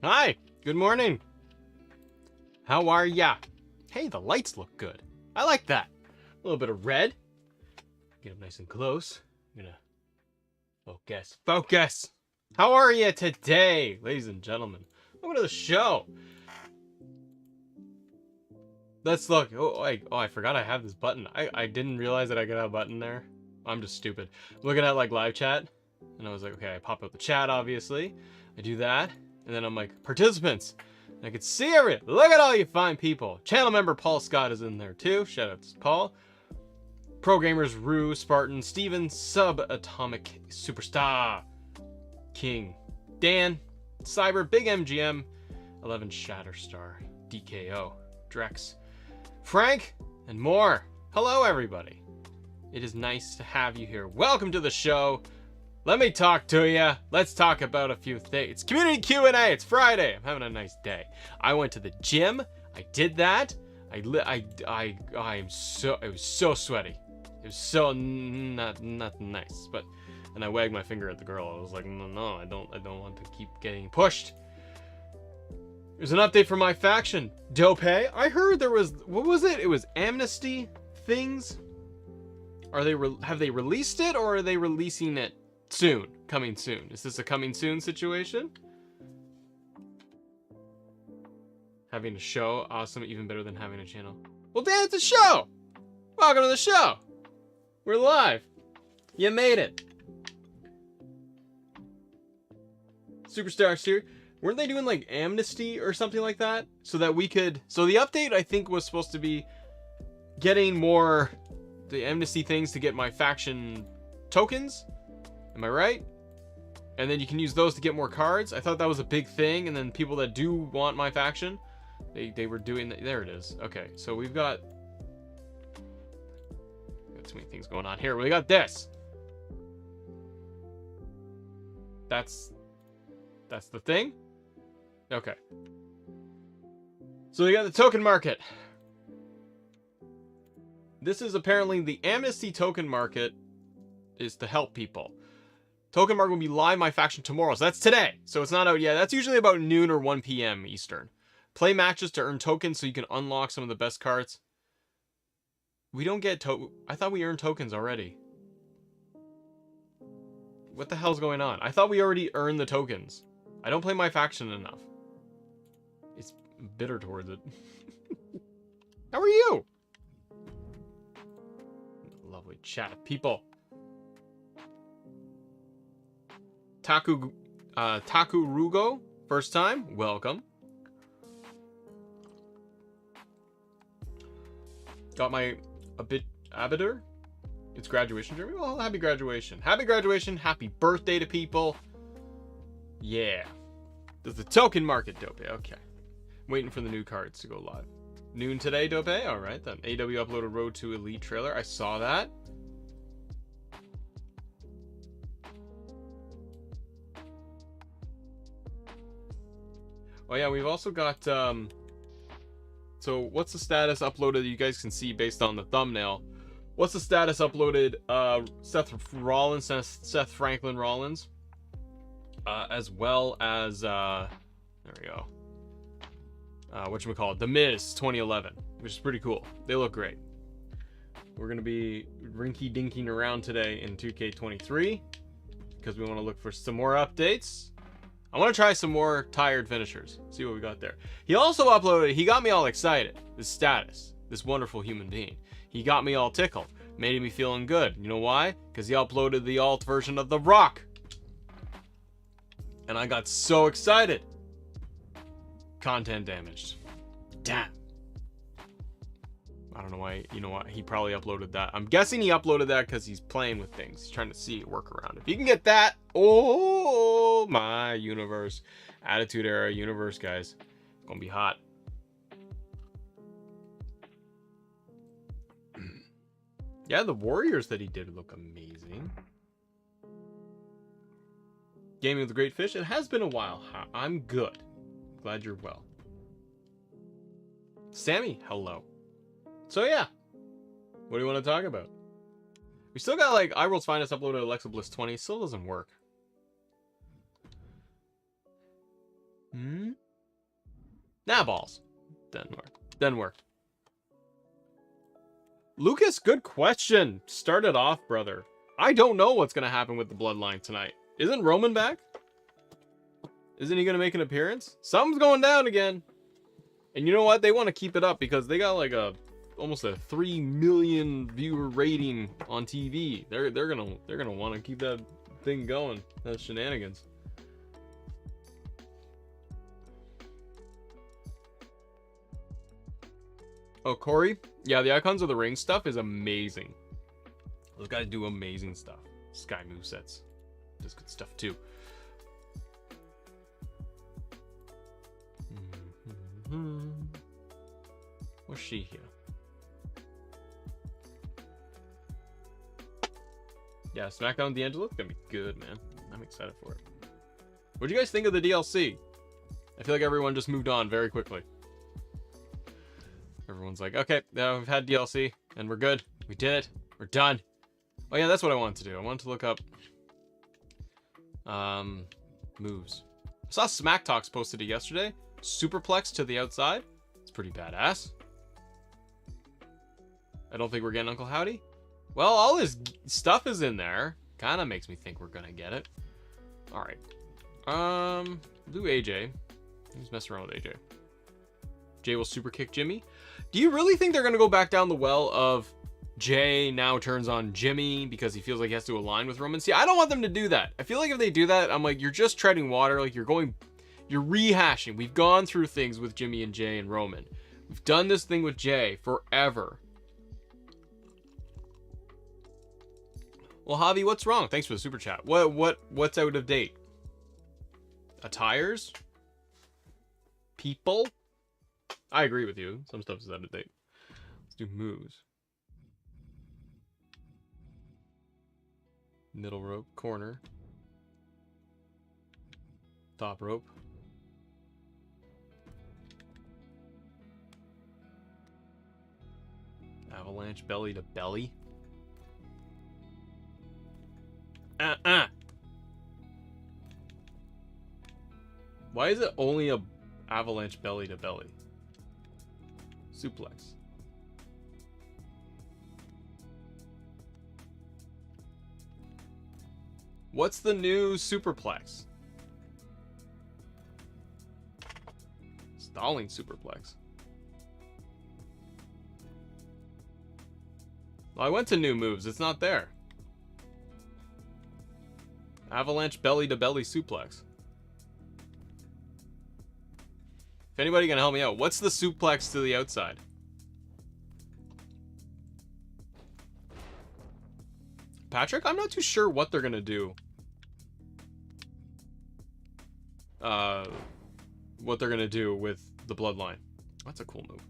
Hi, good morning. How are ya? Hey, the lights look good. I like that. A little bit of red. Get them nice and close. I'm gonna focus. How are you today, ladies and gentlemen? Welcome to the show. Let's look. I forgot I have this button. I didn't realize that I could have a button there. I'm just stupid. Looking at like live chat, and I was like, okay, I pop out the chat, obviously. I do that, and then I'm like, participants. And I can see everything. Look at all you fine people. Channel member Paul Scott is in there too. Shout out to Paul. Pro Gamers, Rue, Spartan, Steven, Subatomic, Superstar, King, Dan, Cyber, Big MGM, 11 Shatterstar, DKO, Drex, Frank, and more. Hello, everybody. It is nice to have you here. Welcome to the show. Let me talk to you. Let's talk about a few things. It's community Q&A. It's Friday. I'm having a nice day. I went to the gym. I did that. It was so sweaty. It was so not nice. But and I wagged my finger at the girl. I was like, no, I don't want to keep getting pushed. There's an update for my faction. Dope. I heard there was, what was it? It was amnesty things. Have they released it, or are they releasing it soon? Coming soon. Is this a coming soon situation? Having a show, awesome, even better than having a channel. Well, Dan, it's a show. Welcome to the show. We're live. You made it. Superstar Series. Weren't they doing like amnesty or something like that? So that we could, so the update I think was supposed to be getting more, the amnesty things to get my faction tokens. Am I right? And then you can use those to get more cards. I thought that was a big thing. And then people that do want my faction, they were doing that. There it is. Okay, so we've got too many things going on here. We got this. That's the thing. Okay. So we got the token market. This is apparently the amnesty token market is to help people. Token market will be live my faction tomorrow. So that's today. So it's not out yet. That's usually about noon or 1 p.m. Eastern. Play matches to earn tokens so you can unlock some of the best cards. We don't get I thought we earned tokens already. What the hell's going on? I thought we already earned the tokens. I don't play my faction enough. It's bitter towards it. How are you? Lovely chat, people. Takurugo, first time, welcome. Got my Abitur. It's graduation journey. Well, happy graduation. Happy graduation. Happy birthday to people. Yeah. There's the token market, Dope. Okay. Waiting for the new cards to go live. Noon today, Dope. All right, then. AW uploaded Road to Elite trailer. I saw that. Oh, yeah, we've also got... So, what's the status uploaded? You guys can see based on the thumbnail. What's the status uploaded? Seth Franklin Rollins. As well as, there we go. Whatchamacallit? The Miz 2011, which is pretty cool. They look great. We're going to be rinky-dinking around today in 2K23 because we want to look for some more updates. I want to try some more tired finishers. See what we got there. He also uploaded, he got me all excited. This status, this wonderful human being. He got me all tickled. Made me feeling good. You know why? Because he uploaded the alt version of The Rock. And I got so excited. Content damaged. Damn. I don't know why, you know what? He probably uploaded that. I'm guessing he uploaded that because he's playing with things. He's trying to see it work around. If he can get that, oh my universe. Attitude Era universe, guys. It's gonna be hot. Yeah, the Warriors that he did look amazing. Gaming with the Great Fish. It has been a while. I'm good. Glad you're well. Sammy, hello. So yeah, what do you want to talk about? We still got like iWorld's Finest uploaded Alexa Bliss 20. Still doesn't work. Nah, balls. Didn't work. Lucas, good question. Start it off, brother. I don't know what's going to happen with the bloodline tonight. Isn't Roman back? Isn't he going to make an appearance? Something's going down again. And you know what? They want to keep it up because they got like almost a 3 million viewer rating on TV. They're gonna want to keep that thing going. That's shenanigans. Oh, Corey? Yeah, the Icons of the Ring stuff is amazing. Those guys do amazing stuff. Sky movesets. Does good stuff too. What's she here? Yeah, SmackDown D'Angelo, it's gonna be good, man. I'm excited for it. What'd you guys think of the DLC? I feel like everyone just moved on very quickly. Everyone's like, okay, now we've had DLC and we're good. We did it. We're done. Oh yeah, that's what I wanted to do. I wanted to look up moves. I saw Smack Talks posted it yesterday. Superplex to the outside. It's pretty badass. I don't think we're getting Uncle Howdy. Well, all his stuff is in there. Kind of makes me think we're gonna get it. All right. Do AJ. He's messing around with AJ. Jay will super kick Jimmy. Do you really think they're gonna go back down the well of Jay now turns on Jimmy because he feels like he has to align with Roman? See, I don't want them to do that. I feel like if they do that, I'm like, you're just treading water. Like you're rehashing. We've gone through things with Jimmy and Jay and Roman. We've done this thing with Jay forever. Well, Javi, what's wrong? Thanks for the super chat. What's out of date? Attires? People? I agree with you. Some stuff is out of date. Let's do moves. Middle rope, corner. Top rope. Avalanche belly to belly. Why is it only a avalanche belly to belly? Suplex. What's the new superplex? Stalling superplex. Well, I went to new moves. It's not there. Avalanche belly to belly suplex. If anybody can help me out, what's the suplex to the outside? Patrick, I'm not too sure what they're gonna do. What they're gonna do with the bloodline. That's a cool move.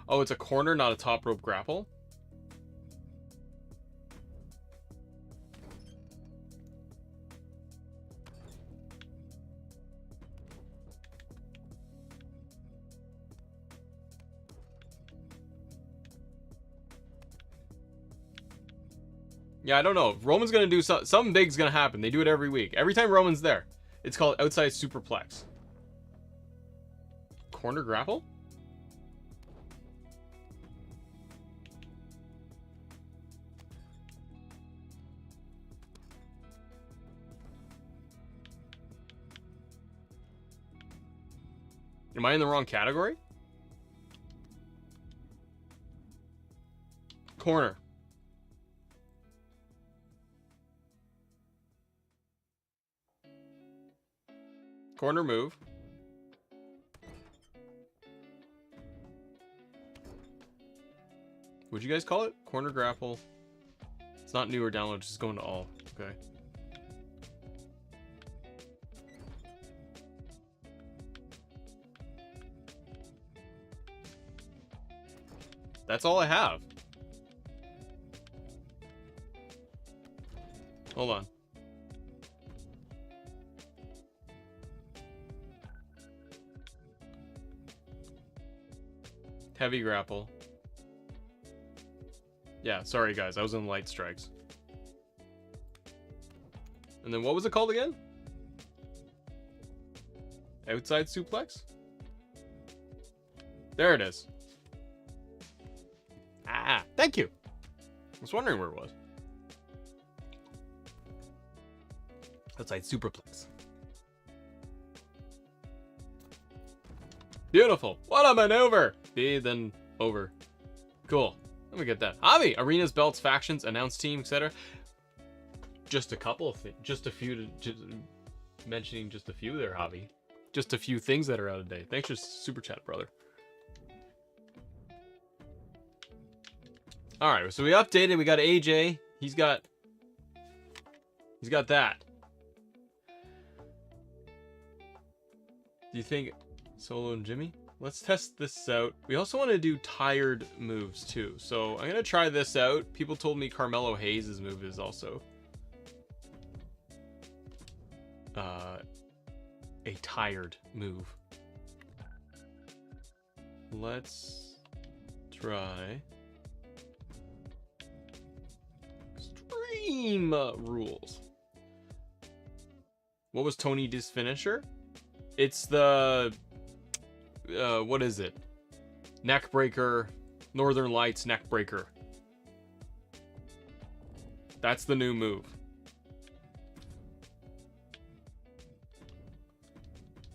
Oh, it's a corner, not a top rope grapple. Yeah, I don't know. Roman's gonna do something big's gonna happen. They do it every week. Every time Roman's there, it's called outside superplex. Corner grapple? Am I in the wrong category? Corner. Corner move. What'd you guys call it? Corner grapple. It's not new or download, it's just going to all. Okay. That's all I have. Hold on. Heavy grapple. Yeah, sorry guys, I was in light strikes. And then what was it called again? Outside suplex? There it is. Ah, thank you. I was wondering where it was. Outside superplex. Beautiful. What a maneuver. B, then over. Cool. Let me get that. Javi, arenas, belts, factions, announce team, etc. Just a couple of things. Just a few. Mentioning just a few there, Javi. Just a few things that are out of date. Thanks for super chat, brother. All right, so we updated. We got AJ. He's got that. Do you think Solo and Jimmy? Let's test this out. We also want to do tired moves too. So I'm gonna try this out. People told me Carmelo Hayes' move is also a tired move. Let's try Extreme Rules. What was Tony D's finisher? It's the what is it? Neckbreaker, Northern Lights neckbreaker. That's the new move.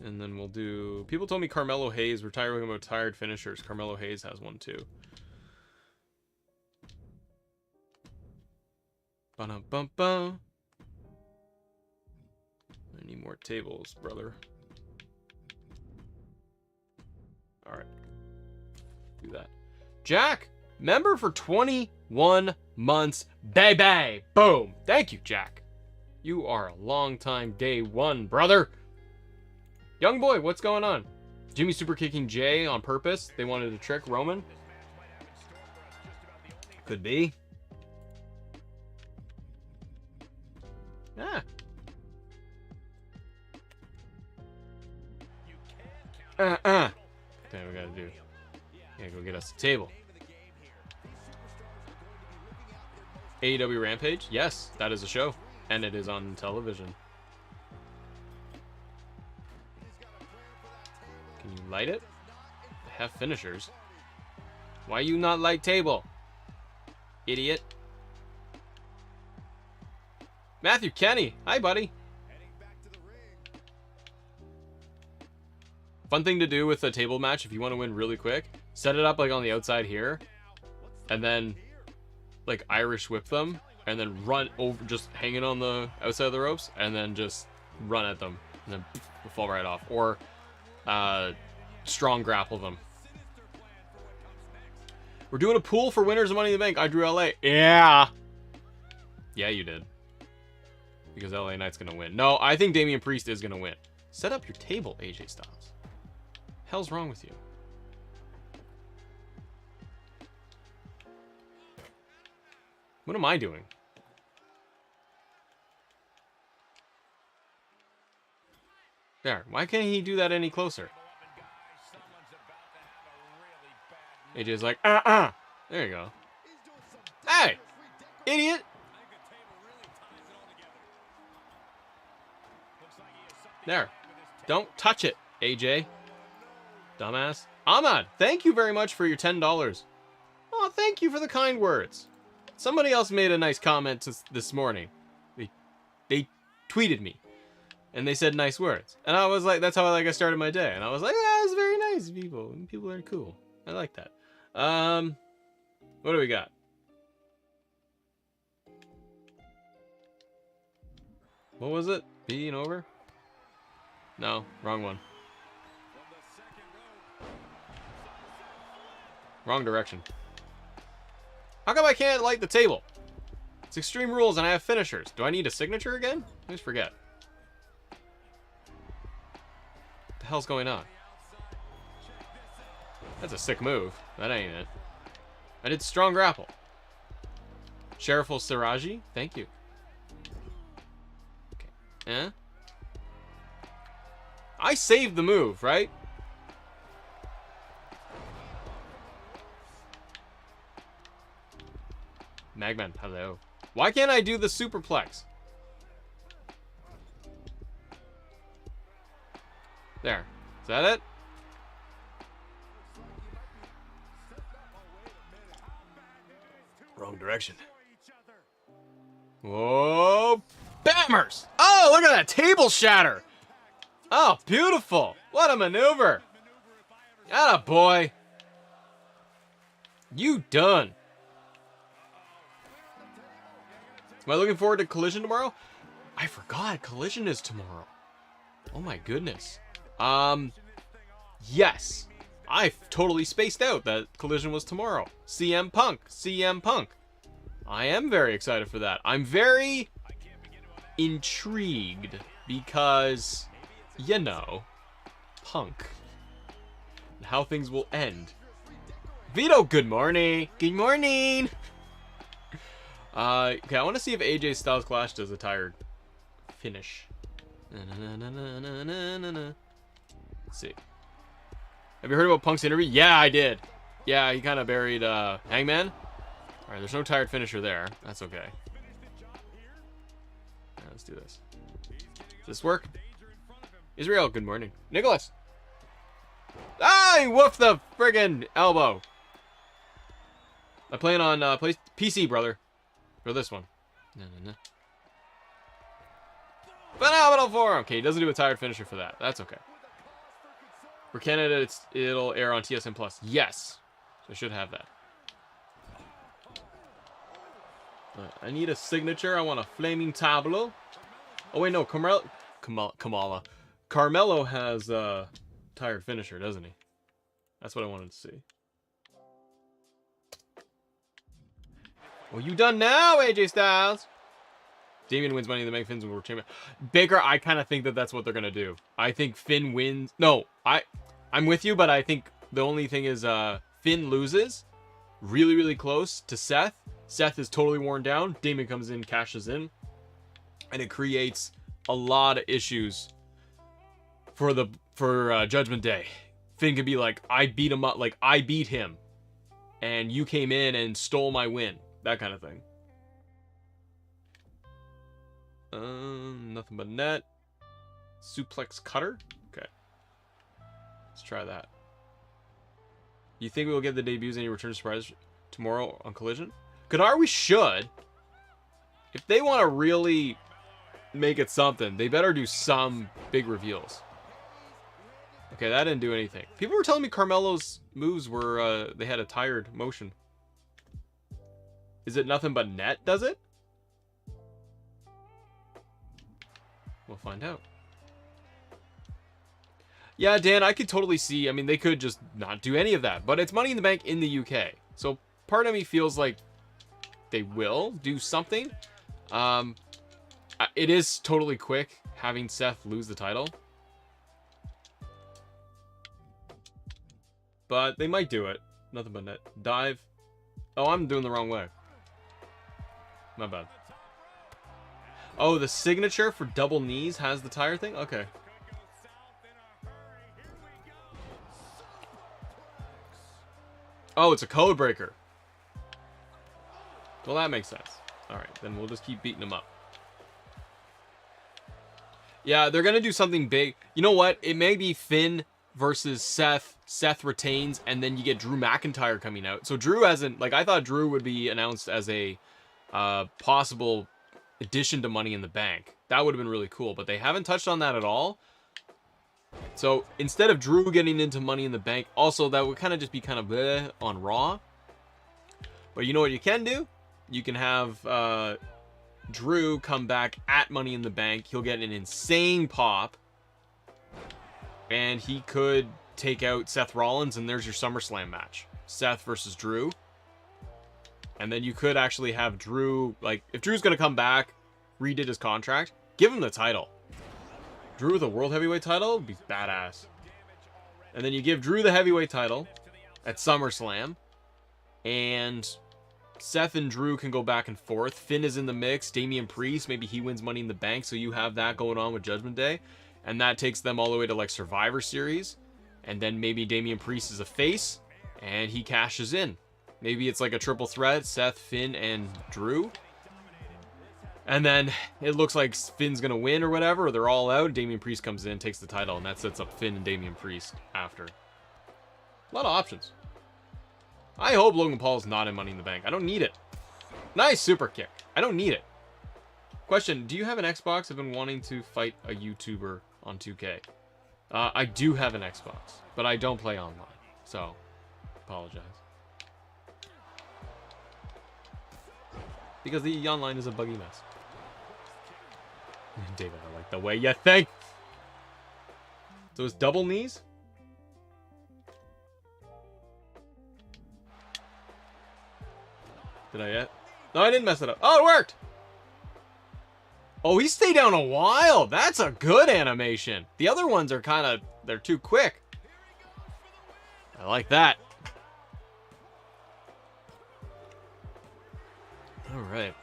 And then we'll do... People told me Carmelo Hayes. We're talking about tired finishers. Carmelo Hayes has one too. Ba-dum-bum-bum. I need more tables, brother. Alright. Do that. Jack! Member for 21 months. Baby! Boom! Thank you, Jack. You are a long time day one, brother. Young boy, what's going on? Jimmy super kicking Jay on purpose. They wanted to trick Roman. Could be. Ah. Okay, we gotta do. Yeah, go get us a table. AEW Rampage? Yes, that is a show. And it is on television. Can you light it? I have finishers. Why you not light table? Idiot. Matthew Kenny. Hi, buddy. Fun thing to do with a table match if you want to win really quick. Set it up like on the outside here. And then like Irish whip them. And then run over, just hanging on the outside of the ropes. And then just run at them. And then fall right off. Or strong grapple them. We're doing a pool for winners of Money in the Bank. I drew LA. Yeah. Yeah, you did. Because LA Knight's gonna win. No, I think Damian Priest is gonna win. Set up your table, AJ Styles. Hell's wrong with you? What am I doing? There. Why can't he do that any closer? AJ's like, There you go. Hey! Idiot! There. Don't touch it, AJ. Dumbass. Ahmad, thank you very much for your $10. Oh, thank you for the kind words. Somebody else made a nice comment this morning. They tweeted me. And they said nice words. And I was like, that's how I started my day. And I was like, yeah, it's very nice, people. People are cool. I like that. What do we got? What was it? Being over? No, wrong one. Wrong direction. How come I can't light the table? It's Extreme Rules and I have finishers. Do I need a signature again? I always forget. What the hell's going on? That's a sick move. That ain't it. I did strong grapple. Sherifful Siraji, thank you. Okay. I saved the move, right? Magman, hello. Why can't I do the superplex? There. Is that it? Wrong direction. Whoa. Bammers! Oh, look at that table shatter! Oh, beautiful! What a maneuver! Atta boy! You done. Am I looking forward to Collision tomorrow? I forgot Collision is tomorrow. Oh my goodness. Yes. I totally spaced out that Collision was tomorrow. CM Punk. CM Punk. I am very excited for that. I'm very intrigued because, you know, Punk. And how things will end. Vito, good morning. Good morning. Okay, I want to see if AJ Styles Clash does a tired finish. Let's see. Have you heard about Punk's interview? Yeah, I did. Yeah, he kind of buried Hangman. All right, there's no tired finisher there. That's okay. Right, let's do this. Does this work? Israel, good morning. Nicholas. Ah, he woofed the friggin' elbow. I'm playing on PC, brother. For this one. Phenomenal form. Okay, he doesn't do a tired finisher for that. That's okay. For Canada, it'll air on TSN Plus. Yes. So I should have that. I need a signature. I want a flaming tableau. Oh, wait, no. Carmelo has a tired finisher, doesn't he? That's what I wanted to see. Well, you done now, AJ Styles? Damian wins Money in the Bank, Finn's World Champion. Baker, I kind of think that that's what they're going to do. I think Finn wins. No, I'm with you, but I think the only thing is Finn loses. Really, really close to Seth. Seth is totally worn down. Damian comes in, cashes in. And it creates a lot of issues for Judgment Day. Finn could be like, I beat him up. Like, I beat him. And you came in and stole my win. That kind of thing. Nothing but net. Suplex cutter. Okay. Let's try that. You think we will get the debuts any return surprise tomorrow on Collision? Kadar, we should. If they want to really make it something, they better do some big reveals. Okay, that didn't do anything. People were telling me Carmelo's moves were, they had a tired motion. Is it nothing but net, does it? We'll find out. Yeah, Dan, I could totally see. I mean, they could just not do any of that. But it's Money in the Bank in the UK. So part of me feels like they will do something. It is totally quick having Seth lose the title. But they might do it. Nothing but net. Dive. Oh, I'm doing the wrong way. My bad. Oh, the signature for double knees has the tire thing? Okay. Oh, it's a code breaker. Well, that makes sense. Alright, then we'll just keep beating them up. Yeah, they're going to do something big. You know what? It may be Finn versus Seth. Seth retains, and then you get Drew McIntyre coming out. So Drew hasn't... Like, I thought Drew would be announced as a possible addition to Money in the Bank. That would have been really cool, but they haven't touched on that at all. So instead of Drew getting into Money in the Bank, also that would kind of just be kind of bleh on Raw. But you know what you can do? You can have Drew come back at Money in the Bank. He'll get an insane pop. And he could take out Seth Rollins, and there's your SummerSlam match. Seth versus Drew. And then you could actually have Drew, like, if Drew's going to come back, redid his contract, give him the title. Drew with a World Heavyweight title would be badass. And then you give Drew the Heavyweight title at SummerSlam. And Seth and Drew can go back and forth. Finn is in the mix. Damian Priest, maybe he wins Money in the Bank. So you have that going on with Judgment Day. And that takes them all the way to, like, Survivor Series. And then maybe Damian Priest is a face. And he cashes in. Maybe it's like a triple threat. Seth, Finn, and Drew. And then it looks like Finn's gonna win or whatever, or they're all out. Damian Priest comes in, takes the title, and that sets up Finn and Damian Priest after. A lot of options. I hope Logan Paul's not in Money in the Bank. I don't need it. Nice super kick. I don't need it. Question, do you have an Xbox? I've been wanting to fight a YouTuber on 2K. I do have an Xbox, but I don't play online, so apologize. Because the online is a buggy mess. David, I like the way you think. So it's double knees? Did I yet? No, I didn't mess it up. Oh, it worked! Oh, he stayed down a while. That's a good animation. The other ones are kind of, they're too quick. I like that. All right.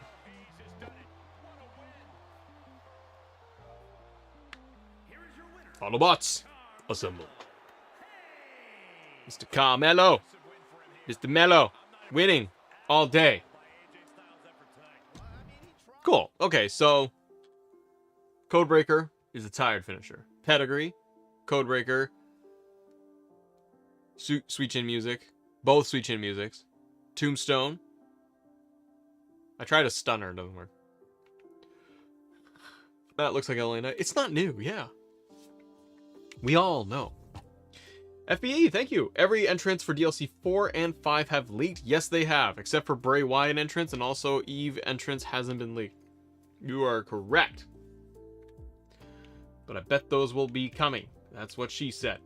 Autobots, assemble. Mr. Carmelo. Mr. Mello, winning all day. Cool. Okay, so Codebreaker is a tired finisher. Pedigree, Codebreaker, Sweet Chin Music, both Sweet Chin Musics. Tombstone. I tried a stunner, it doesn't work. That looks like LA Knight. It's not new, yeah. We all know. FBE, thank you. Every entrance for DLC 4 and 5 have leaked. Yes, they have, except for Bray Wyatt entrance, and also Eve entrance hasn't been leaked. You are correct. But I bet those will be coming. That's what she said.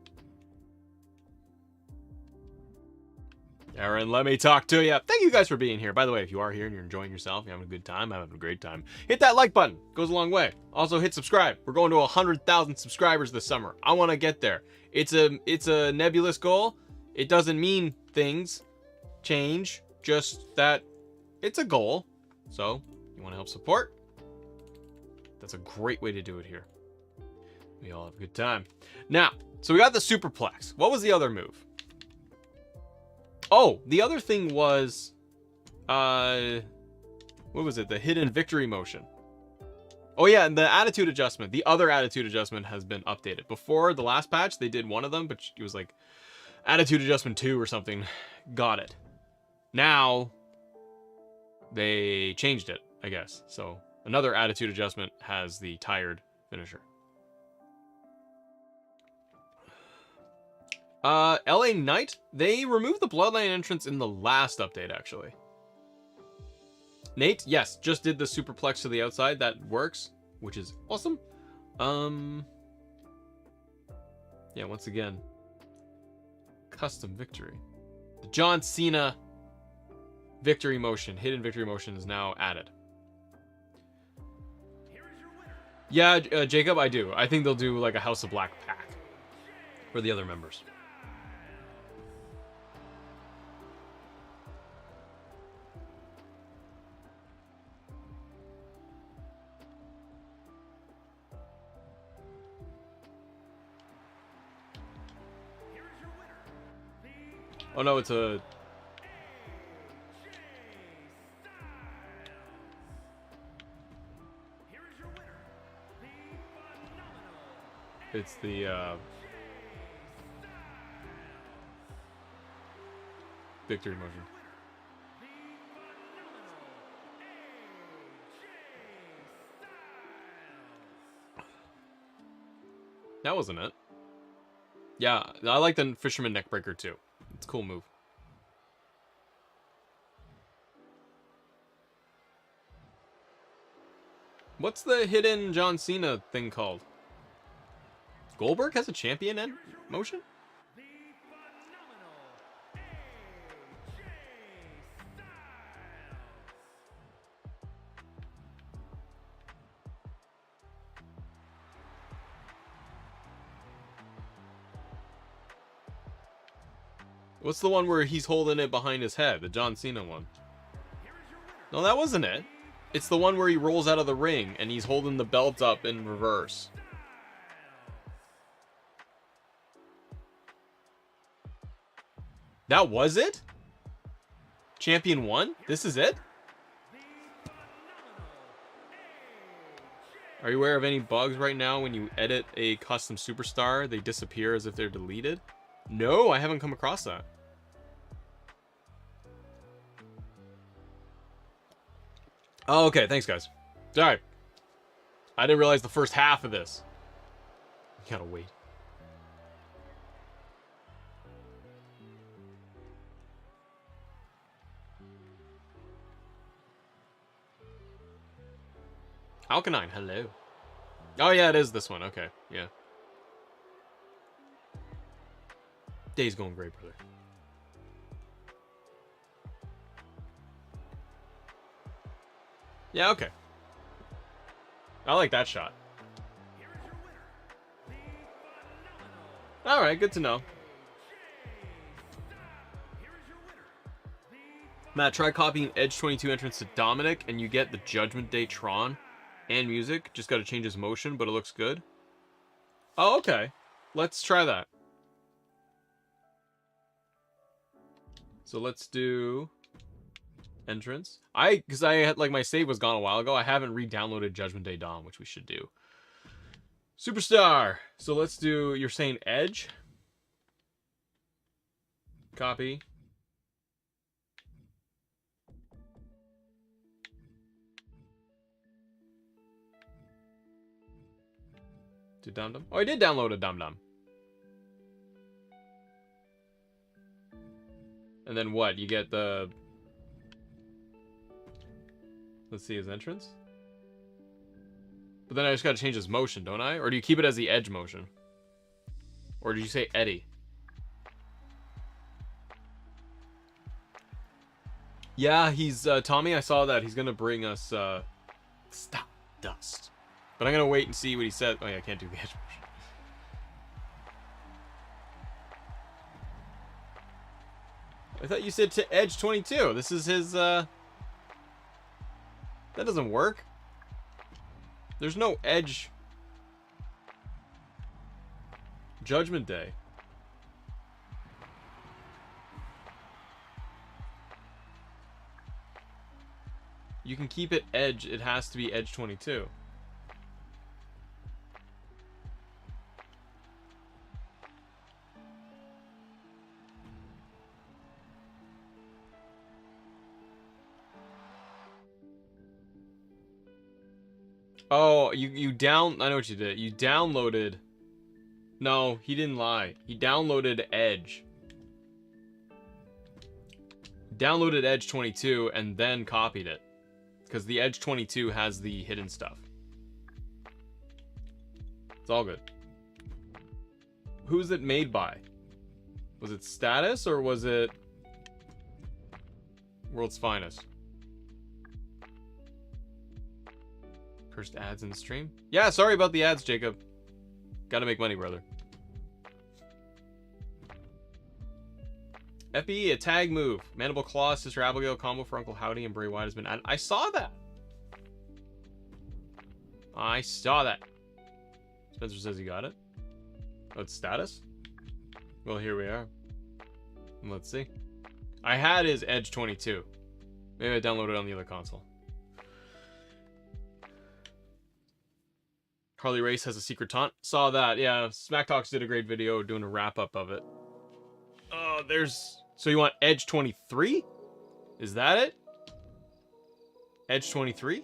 Aaron, let me talk to you. Thank you guys for being here. By the way, if you are here and you're enjoying yourself, you're having a good time, I'm having a great time, hit that like button. Goes a long way. Also, hit subscribe. We're going to 100,000 subscribers this summer. I want to get there. It's a nebulous goal. It doesn't mean things change, just that it's a goal. So, you want to help support? That's a great way to do it here. We all have a good time. Now, so we got the Superplex. What was the other move? Oh, the other thing was, what was it? The hidden victory motion. Oh yeah, and the attitude adjustment. The other attitude adjustment has been updated. Before the last patch, they did one of them, but it was like attitude adjustment 2 or something. Got it. Now, they changed it, I guess. So another attitude adjustment has the tired finisher. LA Knight, they removed the Bloodline entrance in the last update, actually. Nate, yes, just did the superplex to the outside. That works, which is awesome. Yeah, once again, custom victory. The John Cena victory motion, hidden victory motion is now added. Yeah, Jacob, I do. I think they'll do like a House of Black pack for the other members. Oh no, it's a... It's the, victory motion. That wasn't it. Yeah, I like the Fisherman Neckbreaker too. It's a cool move. What's the hidden John Cena thing called? Goldberg has a champion end motion? What's the one where he's holding it behind his head? The John Cena one. No, that wasn't it. It's the one where he rolls out of the ring and he's holding the belt up in reverse. That was it? Champion 1? This is it? Are you aware of any bugs right now when you edit a custom superstar? They disappear as if they're deleted? No, I haven't come across that. Oh, okay. Thanks, guys. Sorry. I didn't realize the first half of this. Gotta wait. Alkanine, hello. Oh, yeah, it is this one. Okay, yeah. Day's going great, brother. Yeah, okay. I like that shot. Alright, good to know. Matt, try copying Edge 22 entrance to Dominic, and you get the Judgment Day Tron and music. Just got to change his motion, but it looks good. Oh, okay. Let's try that. So let's do entrance. Because I had, like, my save was gone a while ago. I haven't re-downloaded Judgment Day Dawn, which we should do. Superstar. So let's do, you're saying Edge. Copy. To Dum Dum. Oh, I did download a Dum Dum. And then what? You get the... Let's see his entrance. But then I just gotta change his motion, don't I? Or do you keep it as the Edge motion? Or did you say Eddie? Yeah, he's, Tommy, I saw that. He's gonna bring us, Stardust. But I'm gonna wait and see what he said. Oh yeah, I can't do the Edge motion. I thought you said to Edge 22. This is his, That doesn't work. There's no Edge. Judgment Day. You can keep it Edge. It has to be Edge 22. Oh, you down... I know what you did. You downloaded... No, he didn't lie. He downloaded Edge. Downloaded Edge 22 and then copied it. Because the Edge 22 has the hidden stuff. It's all good. Who's it made by? Was it Status or was it... World's Finest? First ads in the stream? Yeah, sorry about the ads, Jacob. Gotta make money, brother. FBE, a tag move. Mandible Claw, Sister Abigail, combo for Uncle Howdy, and Bray Wyatt has been added. I saw that. I saw that. Spencer says he got it. Oh, it's Status? Well, here we are. Let's see. I had his Edge 22. Maybe I downloaded it on the other console. Harley Race has a secret taunt. Saw that. Yeah, Smack Talks did a great video doing a wrap-up of it. Oh, there's... So you want Edge 23? Is that it? Edge 23?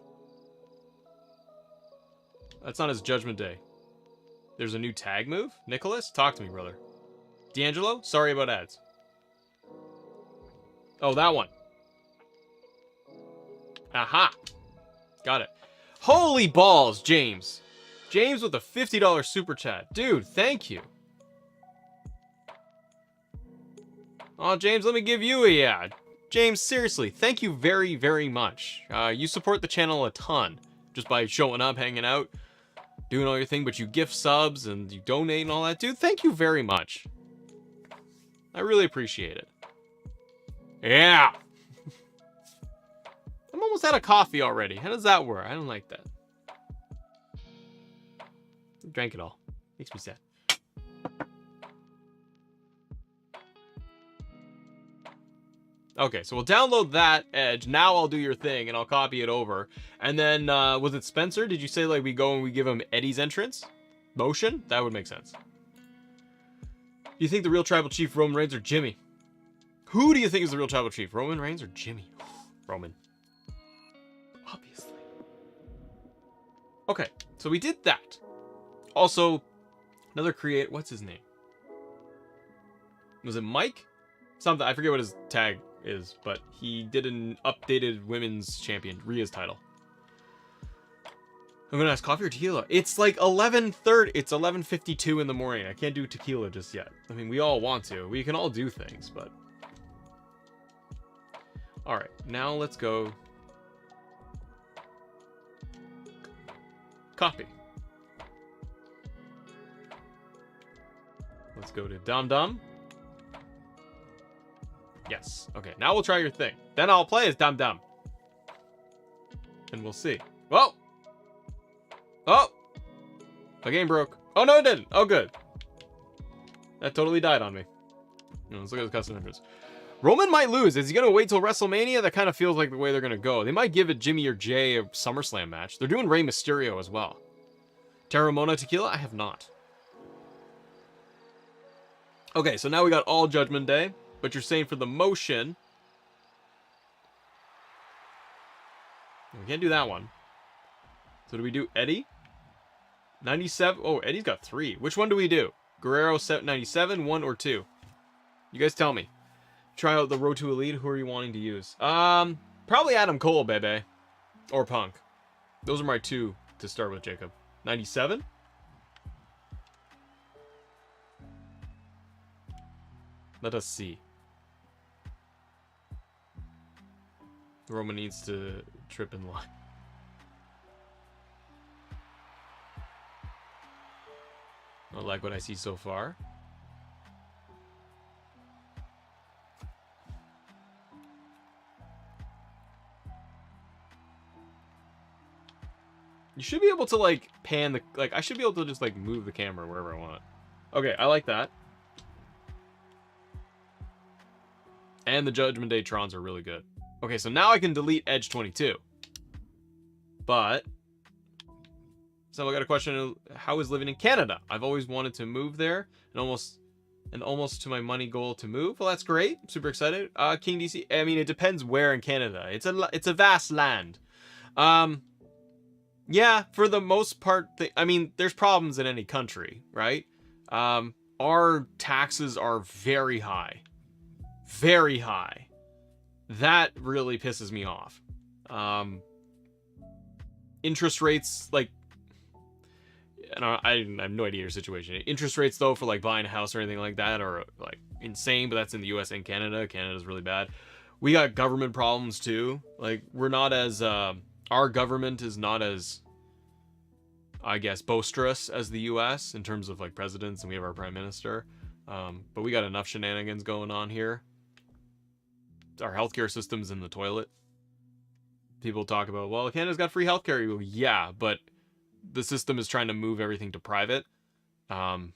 That's on his Judgment Day. There's a new tag move? Nicholas? Talk to me, brother. D'Angelo? Sorry about ads. Oh, that one. Aha. Got it. Holy balls, James. James with a $50 super chat. Dude, thank you. Oh, James, let me give you a ad. James, seriously, thank you very, very much. You support the channel a ton just by showing up, hanging out, doing all your thing, but you gift subs and you donate and all that. Dude, thank you very much. I really appreciate it. Yeah. I'm almost out of coffee already. How does that work? I don't like that. Drank it all. Makes me sad. Okay, so we'll download that Edge. Now I'll do your thing, and I'll copy it over. And then, was it Spencer? Did you say, like, we go and we give him Eddie's entrance? Motion? That would make sense. Do you think the real Tribal Chief, Roman Reigns, or Jimmy? Who do you think is the real Tribal Chief? Roman Reigns or Jimmy? Roman. Obviously. Okay, so we did that. Also, another create. What's his name? Was it Mike? Something. I forget what his tag is, but he did an updated women's champion, Rhea's title. I'm gonna ask coffee or tequila. It's like 11:30. It's 11:52 in the morning. I can't do tequila just yet. I mean, we all want to. We can all do things, but. All right, now let's go. Copy. Let's go to Dum Dum. Yes. Okay, now we'll try your thing. Then I'll play as Dum Dum. And we'll see. Whoa! Oh! My game broke. Oh, no, it didn't. Oh, good. That totally died on me. Let's look at the custom entrance. Roman might lose. Is he going to wait till WrestleMania? That kind of feels like the way they're going to go. They might give it Jimmy or Jay a SummerSlam match. They're doing Rey Mysterio as well. Terramona Tequila? I have not. Okay, so now we got all Judgment Day. But you're saying for the motion. We can't do that one. So do we do Eddie? 97. Oh, Eddie's got 3. Which one do we do? Guerrero 97, 1 or 2? You guys tell me. Try out the Road to Elite. Who are you wanting to use? Probably Adam Cole, baby. Or Punk. Those are my 2 to start with, Jacob. 97? Let us see. Roman needs to trip in line. I like what I see so far. You should be able to, like, pan the... Like, I should be able to just, like, move the camera wherever I want. Okay, I like that. And the Judgment Day Trons are really good. Okay, so now I can delete Edge 22. But... So I got a question. How is living in Canada? I've always wanted to move there. And almost to my money goal to move. Well, that's great. I'm super excited. King DC. I mean, it depends where in Canada. It's a vast land. Yeah, for the most part, I mean, there's problems in any country, right? Our taxes are very high. Very high. That really pisses me off. Interest rates, like, and I have no idea your situation. Interest rates, though, for, like, buying a house or anything like that are, like, insane, but that's in the US and Canada. Canada's really bad. We got government problems, too. Like, we're not as, our government is not as, I guess, boisterous as the US in terms of, like, presidents, and we have our prime minister. But we got enough shenanigans going on here. Our healthcare system's in the toilet. People talk about, well, Canada's got free healthcare. You go, yeah, but the system is trying to move everything to private. And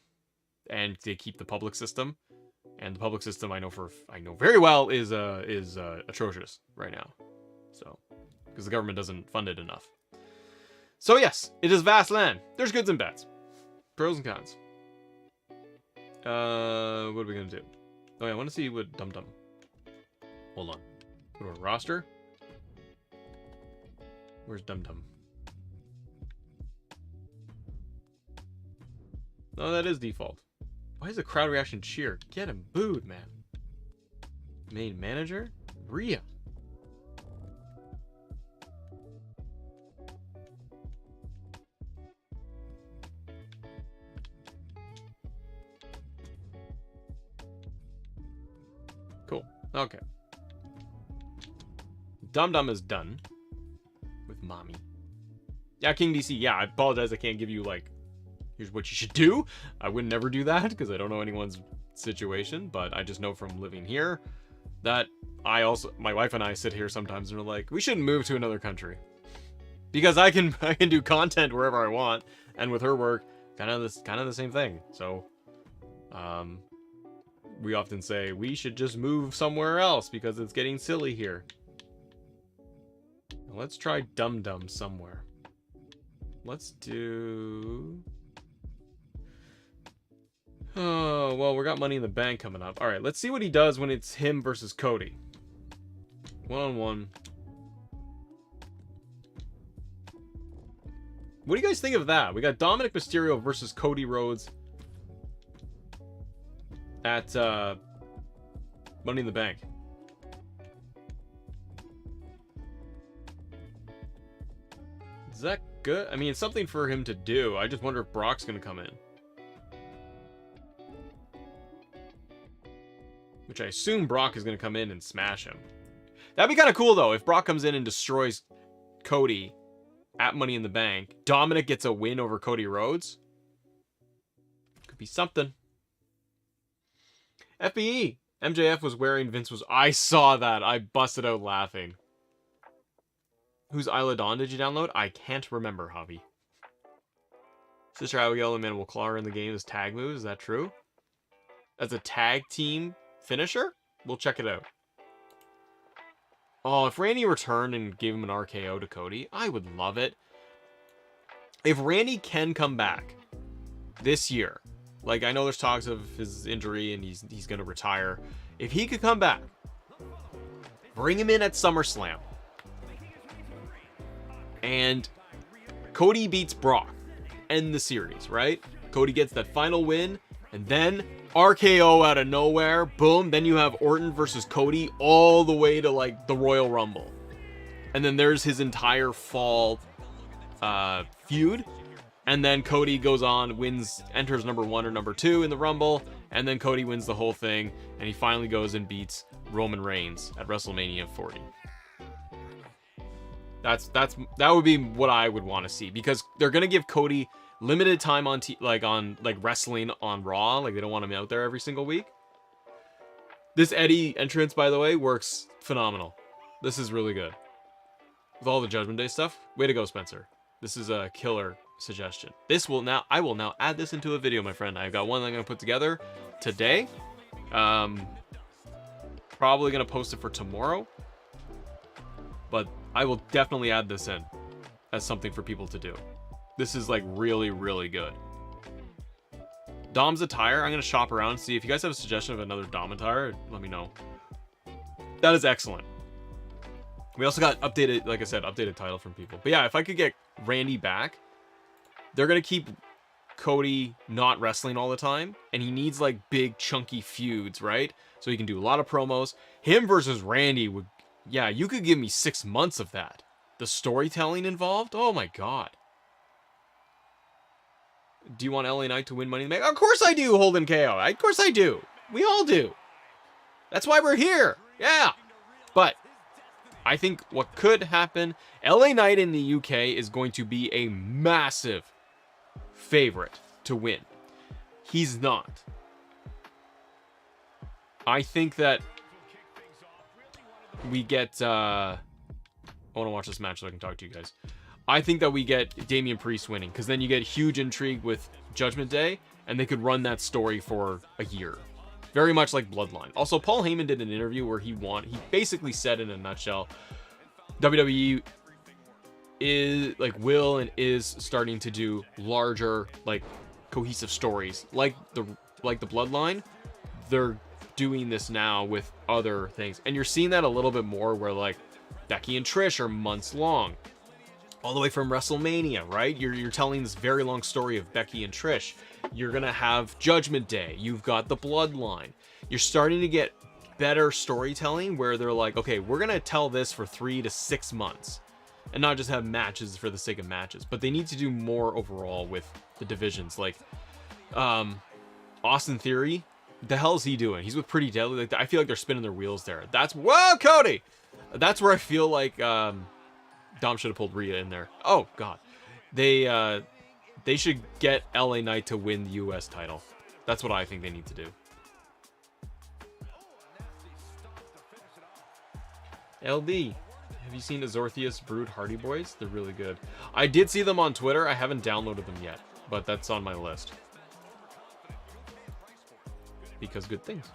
they keep the public system. And the public system, I know very well, is atrocious right now. So, because the government doesn't fund it enough. So yes, it is vast land. There's goods and bads. Pros and cons. What are we gonna do? Oh yeah, I want to see what Dum Dum. Hold on. Go to our roster. Where's Dum Dum? Oh, that is default. Why is the crowd reaction cheer? Get him booed, man. Main manager? Rhea. Cool. Okay. Dum Dum is done. With mommy. Yeah, King DC. Yeah, I apologize. I can't give you, like, here's what you should do. I would never do that because I don't know anyone's situation, but I just know from living here that my wife and I sit here sometimes and we're like, we shouldn't move to another country because I can do content wherever I want, and with her work, kind of the same thing. So, we often say we should just move somewhere else because it's getting silly here. Let's try Dum Dum somewhere. Let's do... Oh, well, we got Money in the Bank coming up. All right, let's see what he does when it's him versus Cody. One-on-one. What do you guys think of that? We got Dominic Mysterio versus Cody Rhodes at Money in the Bank. Is that good? I mean, it's something for him to do. I just wonder if Brock's going to come in. Which I assume Brock is going to come in and smash him. That'd be kind of cool, though, if Brock comes in and destroys Cody at Money in the Bank. Dominic gets a win over Cody Rhodes. Could be something. FBE. MJF was wearing Vince was... I saw that. I busted out laughing. Whose Isla Dawn did you download? I can't remember, Javi. Sister Abigail and Manuel Claw are in the game as tag moves. Is that true? As a tag team finisher? We'll check it out. Oh, if Randy returned and gave him an RKO to Cody, I would love it. If Randy can come back this year, like I know there's talks of his injury and he's going to retire. If he could come back, bring him in at SummerSlam. And Cody beats Brock. End the series, right? Cody gets that final win. And then RKO out of nowhere. Boom. Then you have Orton versus Cody all the way to like the Royal Rumble. And then there's his entire fall feud. And then Cody goes on, wins, enters number 1 or number 2 in the Rumble. And then Cody wins the whole thing. And he finally goes and beats Roman Reigns at WrestleMania 40. That would be what I would want to see, because they're gonna give Cody limited time on wrestling on Raw. Like they don't want him out there every single week. This Eddie entrance, by the way, works phenomenal. This is really good with all the Judgment Day stuff. Way to go, Spencer. This is a killer suggestion. I will now add this into a video, my friend. I've got one that I'm gonna put together today. Probably gonna post it for tomorrow, but I will definitely add this in as something for people to do. This is like really, really good. Dom's attire. I'm going to shop around and see if you guys have a suggestion of another Dom attire. Let me know. That is excellent. We also got updated, like I said, updated title from people. But yeah, if I could get Randy back, they're going to keep Cody not wrestling all the time. And he needs like big chunky feuds, right? So he can do a lot of promos. Him versus Randy would... Yeah, you could give me 6 months of that. The storytelling involved? Oh my god. Do you want LA Knight to win Money in the Bank? Of course I do, Holden KO. Of course I do. We all do. That's why we're here. Yeah. But I think what could happen, LA Knight in the UK is going to be a massive favorite to win. He's not. I think that we get I want to watch this match so I can talk to you guys. I think that we get Damian Priest winning, because then you get huge intrigue with Judgment Day, and they could run that story for a year. Very much like Bloodline. Also, Paul Heyman did an interview where he basically said in a nutshell, WWE is starting to do larger, like, cohesive stories. Like the Bloodline, they're doing this now with other things, and you're seeing that a little bit more where like Becky and Trish are months long, all the way from WrestleMania, right? You're telling this very long story of Becky and Trish. You're gonna have Judgment Day. You've got the Bloodline. You're starting to get better storytelling where they're like, okay, we're gonna tell this for 3 to 6 months and not just have matches for the sake of matches. But they need to do more overall with the divisions. Like Austin Theory, the hell is he doing? He's with Pretty Deadly. Like, I feel like they're spinning their wheels there. Whoa, Cody! That's where I feel like Dom should have pulled Rhea in there. Oh god, they should get LA Knight to win the US title. That's what I think they need to do. LB, have you seen Azortheus Brood Hardy Boys? They're really good. I did see them on Twitter. I haven't downloaded them yet, but that's on my list. because good things.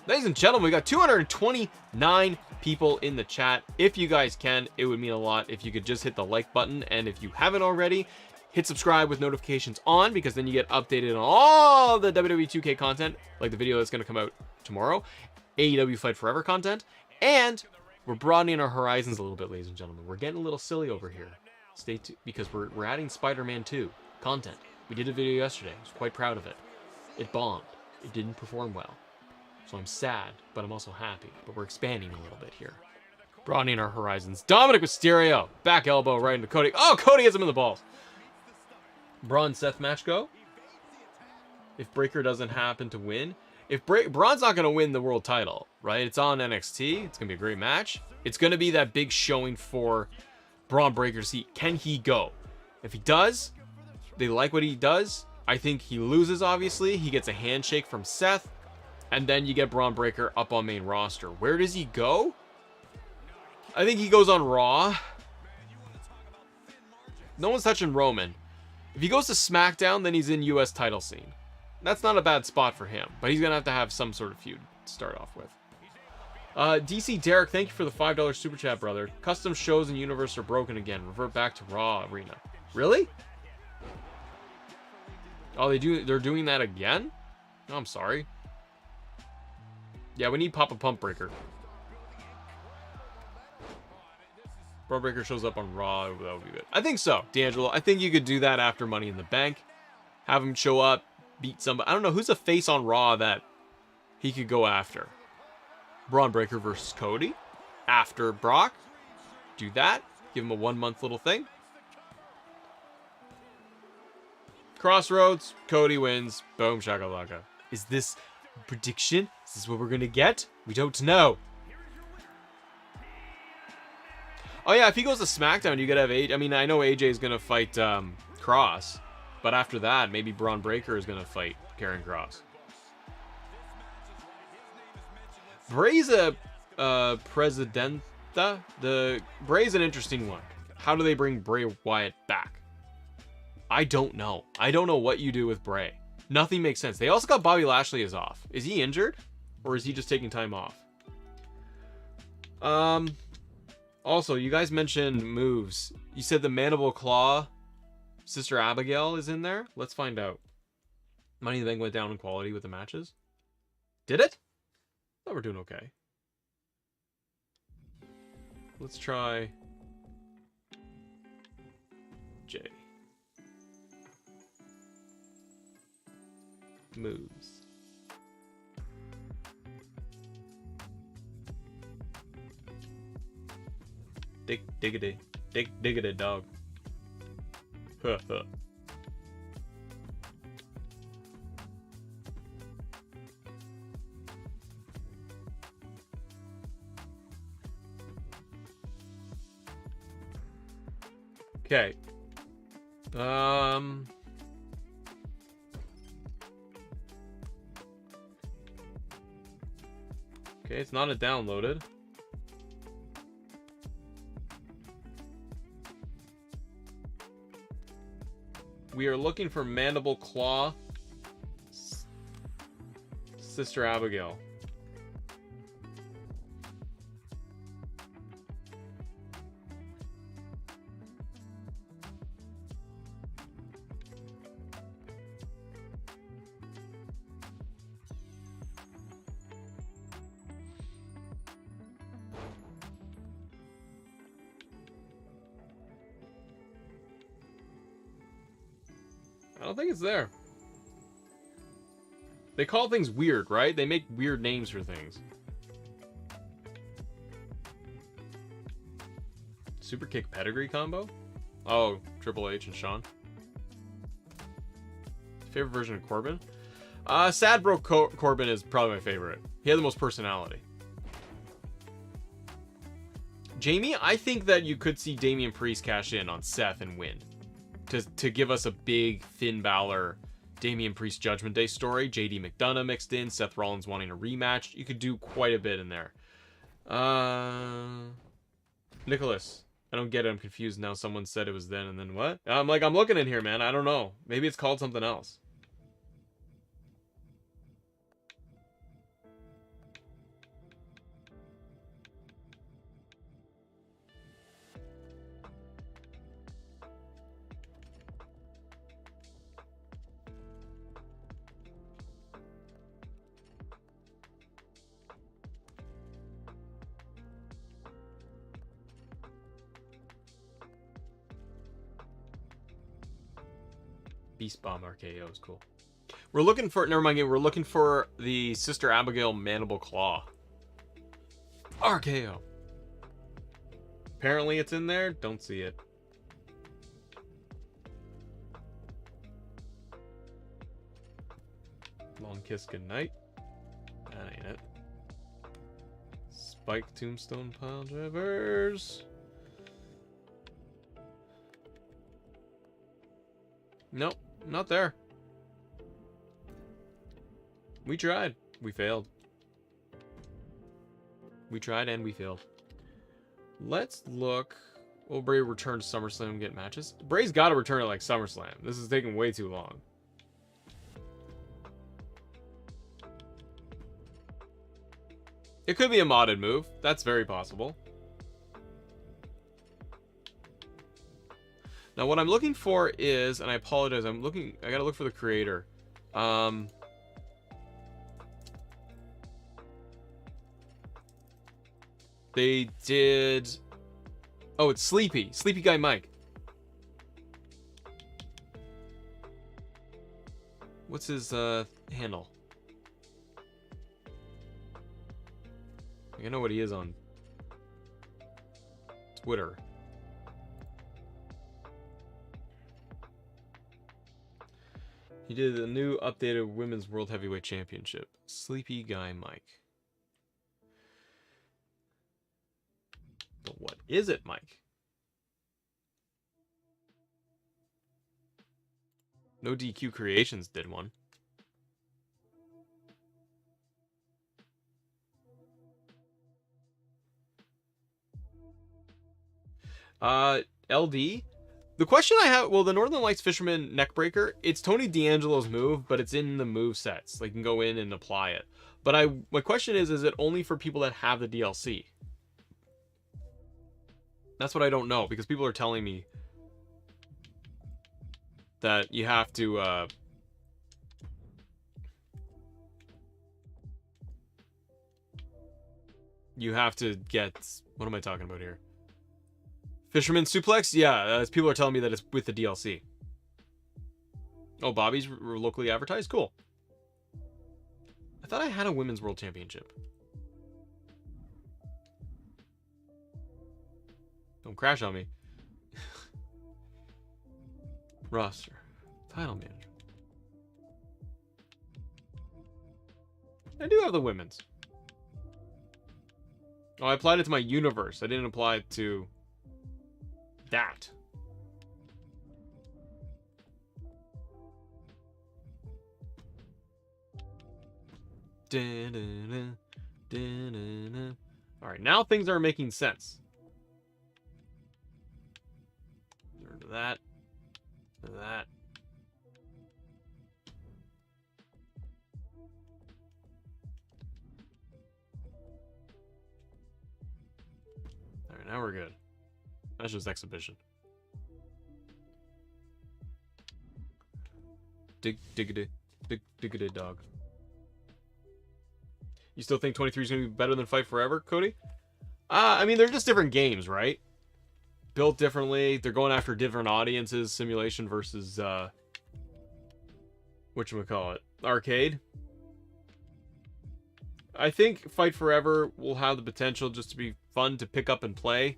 Ladies and gentlemen, we got 229 people in the chat. If you guys can, it would mean a lot if you could just hit the like button. And if you haven't already, hit subscribe with notifications on, because then you get updated on all the WWE 2K content, like the video that's going to come out tomorrow, AEW Fight Forever content, and we're broadening our horizons a little bit, ladies and gentlemen. We're getting a little silly over here. Stay tuned, because we're adding Spider-Man 2 content. We did a video yesterday. I was quite proud of it. It bombed. It didn't perform well. So I'm sad, but I'm also happy. But we're expanding a little bit here. Broadening our horizons. Dominic Mysterio. Back elbow right into Cody. Oh, Cody hits him in the balls. Braun Seth match go. If Breakker doesn't happen to win. If Braun's not going to win the world title, right? It's on NXT. It's going to be a great match. It's going to be that big showing for Braun Breakker to see, can he go? If he does, they like what he does. I think he loses, obviously. He gets a handshake from Seth. And then you get Braun Breakker up on main roster. Where does he go? I think he goes on Raw. No one's touching Roman. If he goes to SmackDown, then he's in US title scene. That's not a bad spot for him. But he's going to have some sort of feud to start off with. DC Derek, thank you for the $5 super chat, brother. Custom shows in Universe are broken again. Revert back to Raw Arena. Really? Oh, they're doing that again? Oh, I'm sorry. Yeah, we need Papa Pump Breaker. Braun Breaker shows up on Raw. That would be good. I think so, D'Angelo. I think you could do that after Money in the Bank. Have him show up, beat somebody. I don't know who's a face on Raw that he could go after. Braun Breaker versus Cody after Brock. Do that. Give him a 1 month little thing. Crossroads. Cody wins. Boom shakalaka. Is this prediction? Is this what we're gonna get? We don't know. Oh yeah, if he goes to SmackDown, you gotta have AJ. I mean, I know AJ is gonna fight Cross, but after that, maybe Braun Breaker is gonna fight Karrion Kross. Bray's a Presidenta. Bray's an interesting one. How do they bring Bray Wyatt back? I don't know. I don't know what you do with Bray. Nothing makes sense. They also got Bobby Lashley is off. Is he injured? Or is he just taking time off? Also, you guys mentioned moves. You said the Mandible Claw, Sister Abigail is in there? Let's find out. Money in the Bank went down in quality with the matches. Did it? I thought we're doing okay. Let's try J. Moves. Diggity. Diggity dog. Huh, huh. Okay. Okay, it's not a downloaded. We are looking for Mandible Claw, Sister Abigail. I don't think it's there. They call things weird, right? They make weird names for things. Super kick pedigree combo? Oh, Triple H and Shawn. Favorite version of Corbin? Sad Bro Corbin is probably my favorite. He had the most personality. Jamie, I think that you could see Damian Priest cash in on Seth and win. To give us a big Finn Balor, Damian Priest Judgment Day story. JD McDonough mixed in. Seth Rollins wanting a rematch. You could do quite a bit in there. Nicholas. I don't get it. I'm confused now. Someone said it was then and then what? I'm looking in here, man. I don't know. Maybe it's called something else. Beast Bomb RKO is cool. We're looking for, never mind game, we're looking for the Sister Abigail Mandible Claw. RKO. Apparently it's in there, don't see it. Long Kiss Goodnight. That ain't it. Spike Tombstone Pile Drivers. Nope, not there. We tried. We failed. We tried and we failed. Let's look. Will Bray return to SummerSlam and get matches? Bray's got to return at like SummerSlam. This is taking way too long. It could be a modded move. That's very possible. Now what I'm looking for is, and I apologize, I gotta look for the creator. They did, oh, it's Sleepy Guy Mike. What's his handle? I know what he is on Twitter. He did a new updated Women's World Heavyweight Championship. Sleepy Guy Mike. But what is it, Mike? No DQ Creations did one. LD? The question I have, well, the Northern Lights Fisherman Neckbreaker, it's Tony D'Angelo's move, but it's in the move sets. Like, you can go in and apply it. But my question is it only for people that have the DLC? That's what I don't know, because people are telling me that you have to, get, what am I talking about here? Fisherman Suplex? Yeah, people are telling me that it's with the DLC. Oh, Bobby's locally advertised? Cool. I thought I had a Women's World Championship. Don't crash on me. Roster. Title manager. I do have the women's. Oh, I applied it to my universe. I didn't apply it to that. All right, now things are making sense. To that. To that. All right, now we're good. That's just exhibition. Diggity dog. You still think 23 is going to be better than Fight Forever, Cody? I mean, they're just different games, right? Built differently. They're going after different audiences. Simulation versus, whatchamacallit? Arcade. I think Fight Forever will have the potential just to be fun to pick up and play.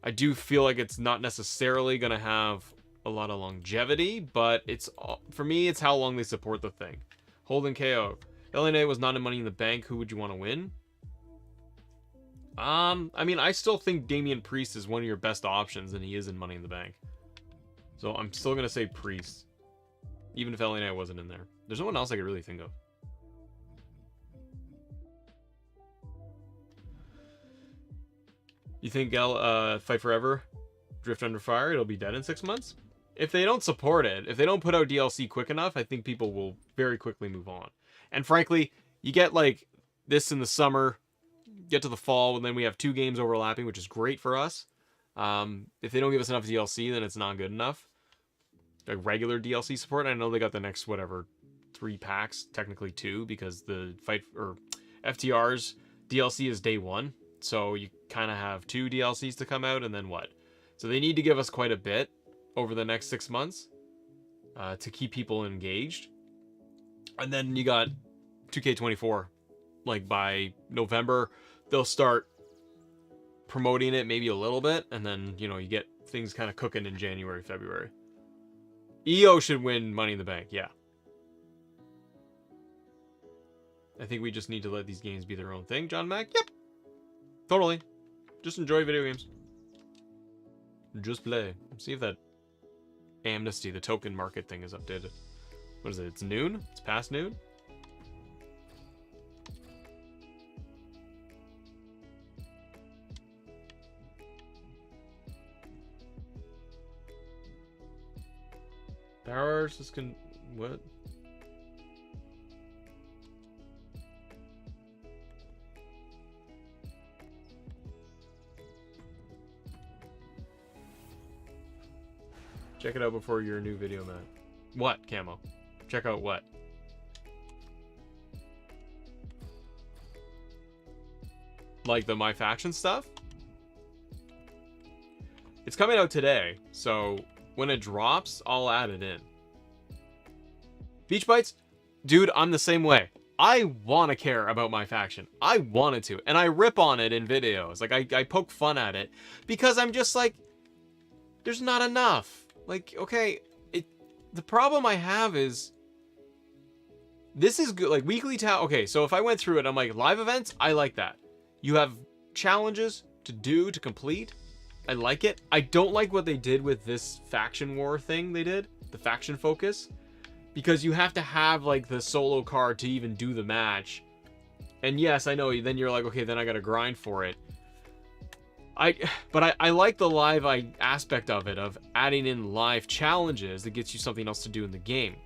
I do feel like it's not necessarily going to have a lot of longevity, but it's, for me, it's how long they support the thing. Holden KO. LNA was not in Money in the Bank. Who would you want to win? I mean, I still think Damian Priest is one of your best options, and he is in Money in the Bank. So I'm still going to say Priest. Even if LNA wasn't in there. There's no one else I could really think of. You think Fight Forever, Drift Under Fire, it'll be dead in 6 months? If they don't support it, if they don't put out DLC quick enough, I think people will very quickly move on. And frankly, you get like this in the summer, get to the fall, and then we have 2 games overlapping, which is great for us. If they don't give us enough DLC, then it's not good enough. Like regular DLC support, I know they got the next, whatever, 3 packs, technically 2, because the FTR's DLC is day 1. So you kind of have 2 DLCs to come out, and then what? So they need to give us quite a bit over the next 6 months. to keep people engaged. And then you got 2K24. Like by November, they'll start promoting it maybe a little bit, and then, you know, you get things kind of cooking in January, February. EO should win Money in the Bank, yeah. I think we just need to let these games be their own thing. John Mack, yep. Totally. Just enjoy video games. Just play. See if that amnesty, the token market thing, is updated. What is it? It's noon? It's past noon? Powers is what? Check it out before your new video, man. What, Camo? Check out what? Like the My Faction stuff? It's coming out today, so when it drops, I'll add it in. Beach Bites? Dude, I'm the same way. I want to care about My Faction. I wanted to. And I rip on it in videos. Like, I poke fun at it. Because I'm just like, there's not enough. Like, okay, the problem I have is, this is good. Like, weekly okay, so if I went through it, I'm like, live events? I like that. You have challenges to do, to complete. I like it. I don't like what they did with this faction war thing they did, the faction focus, because you have to have like the solo card to even do the match. And yes, I know, then you're like, okay, then I gotta grind for it. But I like the live aspect of it, of adding in live challenges that gets you something else to do in the game.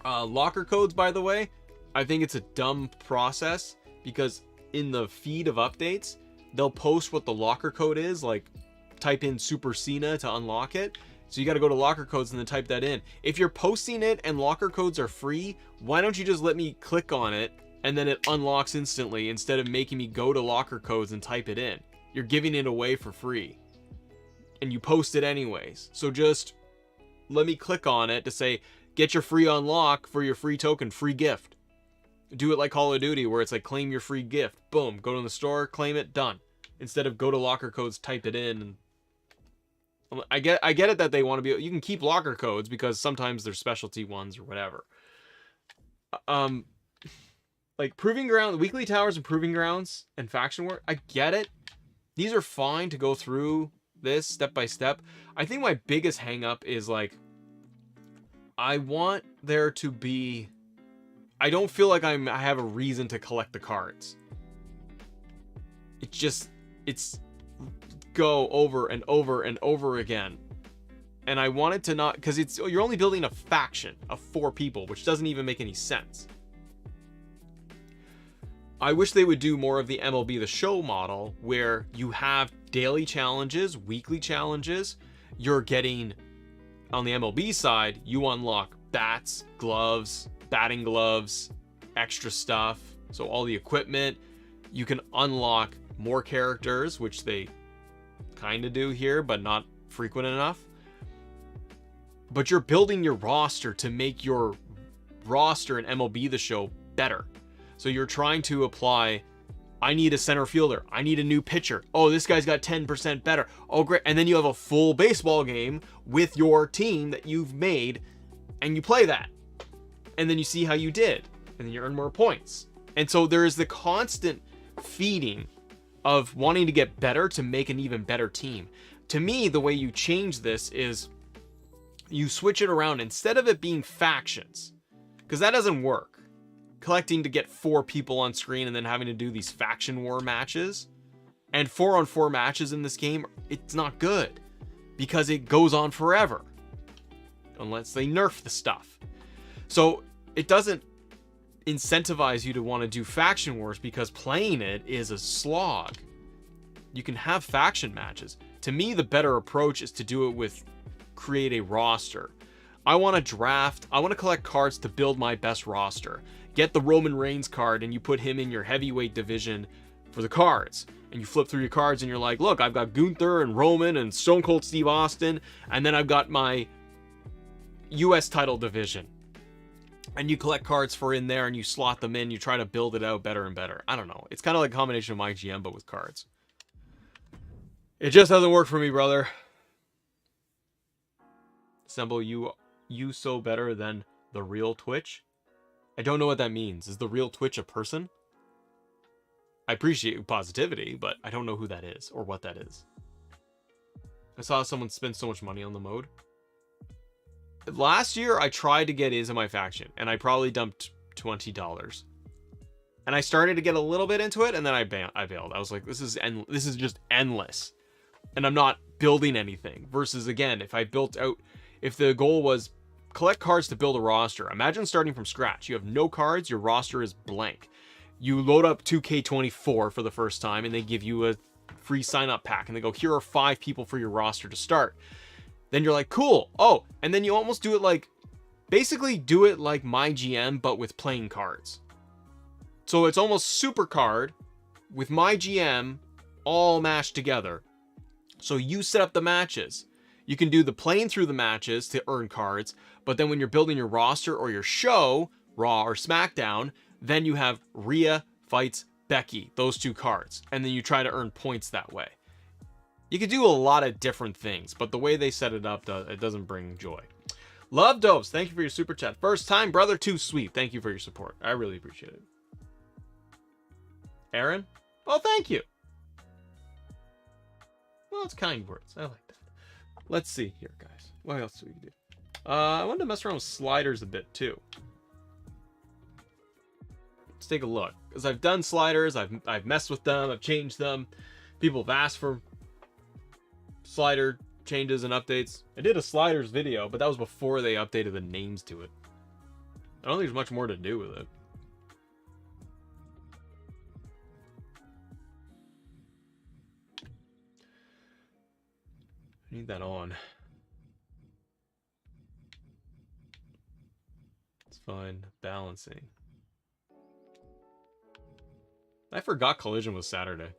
Locker codes, by the way, I think it's a dumb process, because in the feed of updates, they'll post what the locker code is, like type in Super Cena to unlock it. So you got to go to locker codes and then type that in. If you're posting it and locker codes are free, why don't you just let me click on it and then it unlocks instantly instead of making me go to locker codes and type it in? You're giving it away for free and you post it anyways. So just let me click on it to say, get your free unlock for your free token, free gift. Do it like Call of Duty, where it's like, claim your free gift. Boom, go to the store, claim it, done. Instead of go to locker codes, type it in. And I get it that they want to be, you can keep locker codes because sometimes they're specialty ones or whatever. Like Proving Ground, Weekly Towers and Proving Grounds and Faction War, I get it. These are fine to go through this step by step. I think my biggest hang up is like, I want there to be, I don't feel like I have a reason to collect the cards. It's go over and over and over again. And I want it to not, because you're only building a faction of 4 people, which doesn't even make any sense. I wish they would do more of the MLB The Show model, where you have daily challenges, weekly challenges. You're getting, on the MLB side, you unlock bats, gloves, batting gloves, extra stuff. So all the equipment. You can unlock more characters, which they kind of do here, but not frequent enough. But you're building your roster to make your roster in MLB The Show better. So you're trying to apply, I need a center fielder. I need a new pitcher. Oh, this guy's got 10% better. Oh, great. And then you have a full baseball game with your team that you've made, and you play that. And then you see how you did. And then you earn more points. And so there is the constant feeding of wanting to get better to make an even better team. To me, the way you change this is you switch it around. Instead of it being factions, because that doesn't work. Collecting to get 4 people on screen and then having to do these faction war matches, and 4-on-4 matches in this game, it's not good because it goes on forever unless they nerf the stuff. So it doesn't incentivize you to want to do faction wars, because playing it is a slog. You can have faction matches. To me, the better approach is to do it with, create a roster. I want to draft, I want to collect cards to build my best roster. Get the Roman Reigns card and you put him in your heavyweight division for the cards. And you flip through your cards and you're like, look, I've got Gunther and Roman and Stone Cold Steve Austin. And then I've got my US title division. And you collect cards for in there and you slot them in. You try to build it out better and better. I don't know. It's kind of like a combination of MyGM, but with cards. It just doesn't work for me, brother. Assemble you so better than the real Twitch? I don't know what that means. Is the real Twitch a person? I appreciate positivity, but I don't know who that is or what that is. I saw someone spend so much money on the mode. Last year, I tried to get into my faction, and I probably dumped $20. And I started to get a little bit into it, and then I bailed. I was like, this is just endless. And I'm not building anything. Versus, again, if I built out... If the goal was collect cards to build a roster, imagine starting from scratch. You have no cards, your roster is blank. You load up 2K24 for the first time, and they give you a free sign-up pack, and they go, here are 5 people for your roster to start. Then you're like, cool. Oh, and then you almost do it like... Basically do it like MyGM, but with playing cards. So it's almost super card with MyGM all mashed together. So you set up the matches. You can do the playing through the matches to earn cards, but then when you're building your roster or your show, Raw or SmackDown, then you have Rhea fights Becky, those 2 cards, and then you try to earn points that way. You could do a lot of different things, but the way they set it up, it doesn't bring joy. Love Dopes, thank you for your super chat. First time, brother, too sweet. Thank you for your support. I really appreciate it. Aaron? Oh, thank you. Well, it's kind words. I like that. Let's see here, guys. What else do we do? I wanted to mess around with sliders a bit, too. Let's take a look. Because I've done sliders. I've messed with them. I've changed them. People have asked for slider changes and updates. I did a sliders video, but that was before they updated the names to it. I don't think there's much more to do with it. I need that on. It's fine. Balancing. I forgot Collision was Saturday.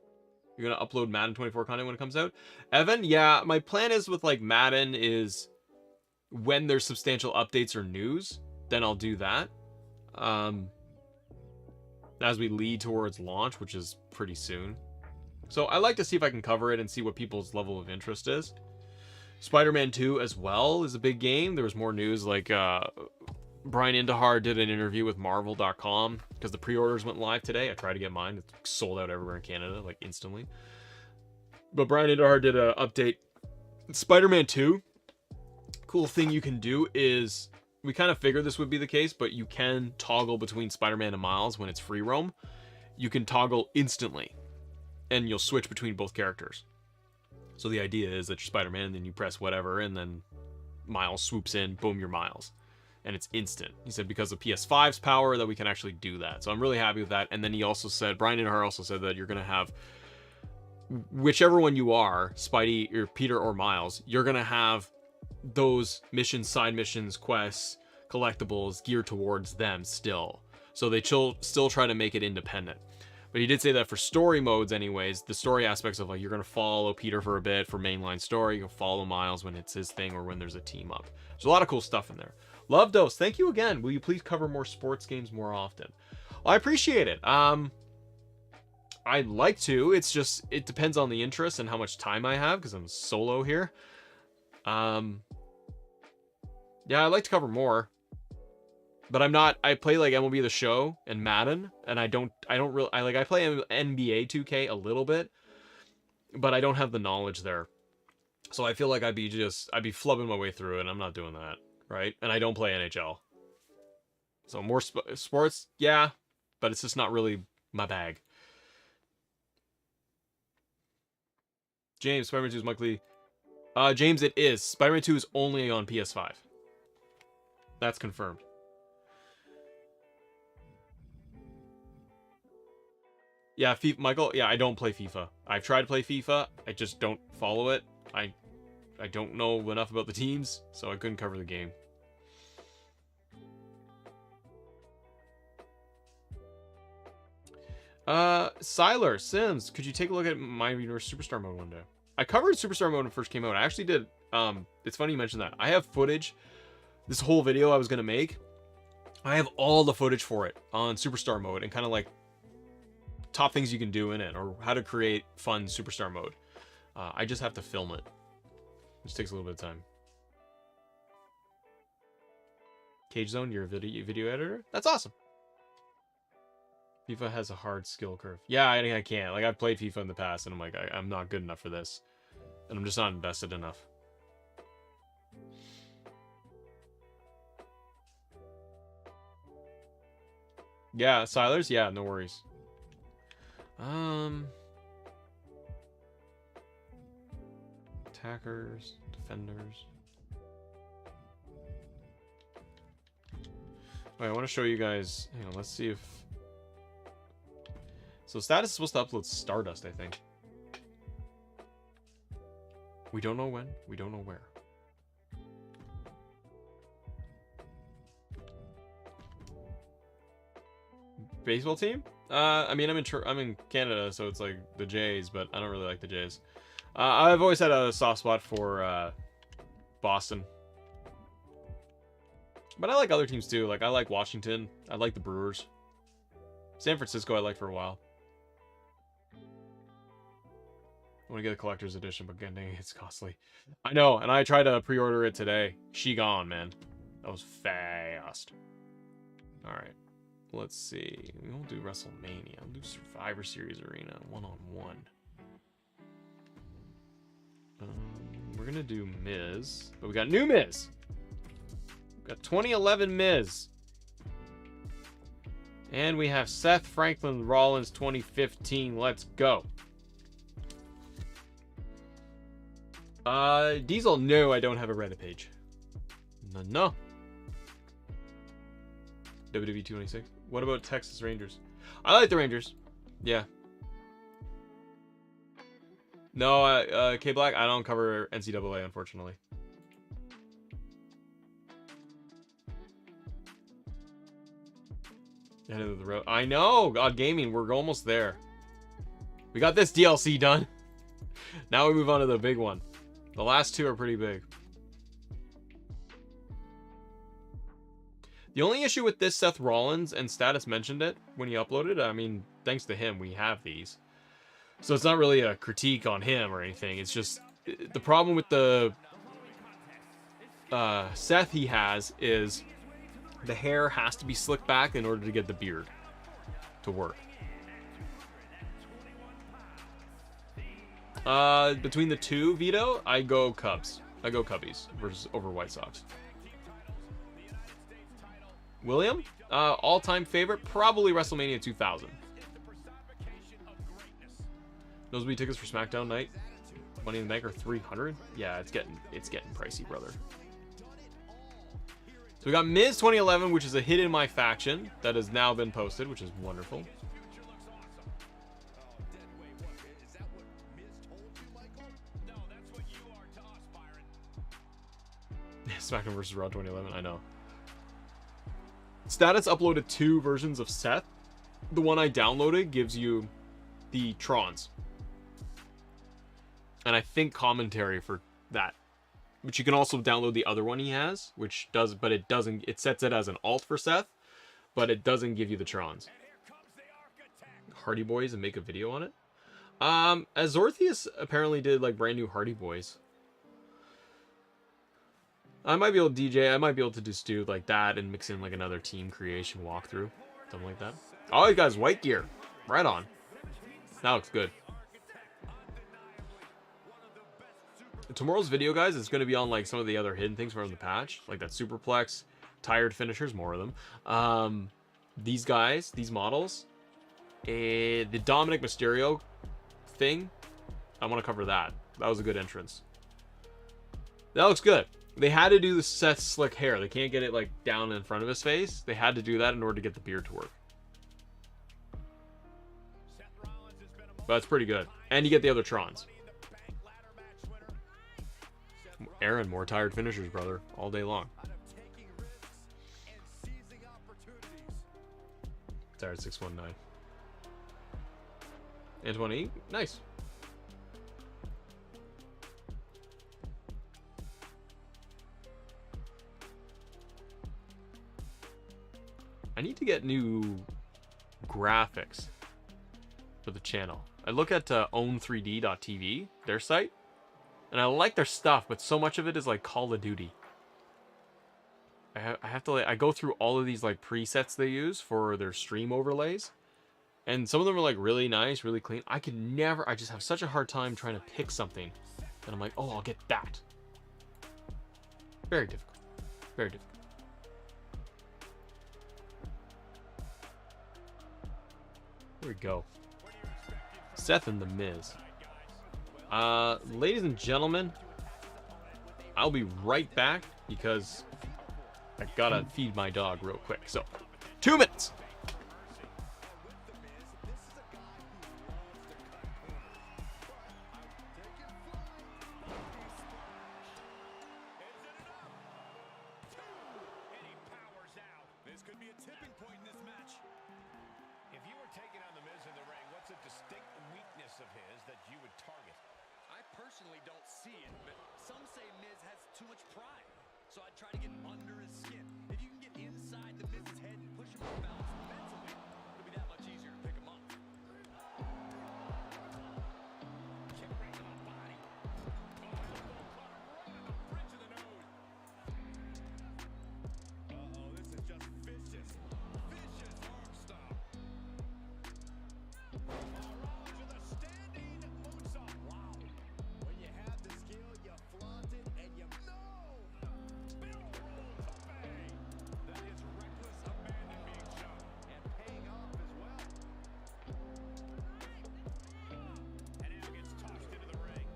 You're gonna upload Madden 24 content when it comes out? Evan, yeah, my plan is with like Madden is when there's substantial updates or news, then I'll do that. As we lead towards launch, which is pretty soon. So I like to see if I can cover it and see what people's level of interest is. Spider-Man 2 as well is a big game. There was more news like Brian Indahar did an interview with Marvel.com because the pre-orders went live today. I tried to get mine. It's sold out everywhere in Canada, like instantly. But Brian Indahar did an update. Spider-Man 2, cool thing you can do is, we kind of figured this would be the case, but you can toggle between Spider-Man and Miles when it's free roam. You can toggle instantly, and you'll switch between both characters. So the idea is that you're Spider-Man, and then you press whatever, and then Miles swoops in, boom, you're Miles. And it's instant. He said because of PS5's power that we can actually do that. So I'm really happy with that. And then he also said, Brian Indahar also said that you're going to have, whichever one you are, Spidey or Peter or Miles, you're going to have those missions, side missions, quests, collectibles geared towards them still. So they still try to make it independent. But he did say that for story modes anyways, the story aspects of like you're going to follow Peter for a bit for mainline story, you'll follow Miles when it's his thing or when there's a team up. There's a lot of cool stuff in there. Love Dose, thank you again. Will you please cover more sports games more often? Well, I appreciate it. I'd like to. It's just, it depends on the interest and how much time I have because I'm solo here. Yeah, I'd like to cover more. But I'm not, I play like MLB The Show and Madden, and I play NBA 2K a little bit, but I don't have the knowledge there. So I feel like I'd be flubbing my way through it, and I'm not doing that, right? And I don't play NHL. So more sports, yeah, but it's just not really my bag. James, Spider-Man 2 is monthly. James, it is. Spider-Man 2 is only on PS5. That's confirmed. Yeah, Michael, yeah, I don't play FIFA. I've tried to play FIFA. I just don't follow it. I don't know enough about the teams, so I couldn't cover the game. Siler, Sims, could you take a look at my Universe Superstar mode one day? I covered Superstar mode when it first came out. I actually did. It's funny you mentioned that. I have footage this whole video I was gonna make, I have all the footage for it on Superstar mode and kind of like top things you can do in it or how to create fun Superstar mode. I just have to film it, which takes a little bit of time. Cage Zone, you're a video editor? That's awesome. FIFA has a hard skill curve. Yeah, I can't. Like, I've played FIFA in the past, and I'm like, I'm not good enough for this. And I'm just not invested enough. Yeah, Silers? Yeah, no worries. Attackers, defenders. Wait, I want to show you guys. Hang on, let's see if. So Status is supposed to upload Stardust, I think. We don't know when. We don't know where. Baseball team? I mean, I'm in Canada, so it's like the Jays, but I don't really like the Jays. I've always had a soft spot for Boston. But I like other teams too. Like, I like Washington. I like the Brewers. San Francisco I liked for a while. I want to get a collector's edition, but getting it's costly. I know, and I tried to pre-order it today. She gone, man. That was fast. Alright. Let's see. We won't do WrestleMania. We'll do Survivor Series Arena. One-on-one. We're going to do Miz. But we got new Miz. We got 2011 Miz. And we have Seth Franklin Rollins 2015. Let's go. Diesel, no, I don't have a Reddit page. No. WWE 226. What about Texas Rangers? I like the Rangers. Yeah. No, K Black, I don't cover NCAA, unfortunately. End of the road. I know. God Gaming, we're almost there. We got this DLC done. Now we move on to the big one. The last two are pretty big. The only issue with this, Seth Rollins, and Status mentioned it when he uploaded. I mean, thanks to him, we have these. So it's not really a critique on him or anything. It's just the problem with the Seth he has is the hair has to be slicked back in order to get the beard to work. Between the two, Vito, I go Cubs. I go Cubbies versus over White Sox. William, all-time favorite, probably WrestleMania 2000. Nosebleed tickets for SmackDown night, Money in the Bank are 300. Yeah, it's getting pricey, brother. So we got Miz 2011, which is a hit in my faction that has now been posted, which is wonderful. SmackDown versus Raw 2011, I know. Status uploaded 2 versions of Seth. The one I downloaded gives you the Trons. And I think commentary for that. But you can also download the other one he has, which does, but it doesn't, it sets it as an alt for Seth, but it doesn't give you the Trons. Hardy Boys and make a video on it. As Orpheus apparently did like brand new Hardy Boys. I might be able to DJ, I might be able to just do like that and mix in like another team creation walkthrough. Something like that. Oh, you guys, white gear. Right on. That looks good. Tomorrow's video, guys, is going to be on like some of the other hidden things from the patch. Like that Superplex, tired finishers, more of them. These guys, these models. The Dominic Mysterio thing. I want to cover that. That was a good entrance. That looks good. They had to do the Seth slick hair. They can't get it like down in front of his face. They had to do that in order to get the beard to work. But that's pretty good. And you get the other Trons. Aaron, more tired finishers, brother. All day long. Tired 619. Antoine, nice. new graphics for the channel. I look at own3d.tv, their site, and I like their stuff, but so much of it is like Call of Duty. I have to like, I go through all of these like presets they use for their stream overlays, and some of them are like really nice, really clean. I just have such a hard time trying to pick something that I'm like, oh, I'll get that. Very difficult. Very difficult. Here we go. Seth and The Miz. Ladies and gentlemen, I'll be right back because I gotta feed my dog real quick. So, 2 minutes. This could be a tipping point in this match. If you were taking on The Miz in the ring, what's a distinct weakness of his that you would target? I personally don't see it, but some say Miz has too much pride. So I'd try to get under his skin. If you can get inside the Miz's head and push him off balance mentally, it'll be that much easier to pick him up. Kick right to the body. Oh, elbow caught him right on the bridge of the nose. Uh-oh, this is just vicious. Vicious arm stomp. Rollins with a standing moonsault. Wow. When you have the skill, you flaunt it, and you know. Bill roll to bay. That is reckless abandon being shown. And paying off as well. And now gets tossed into the ring.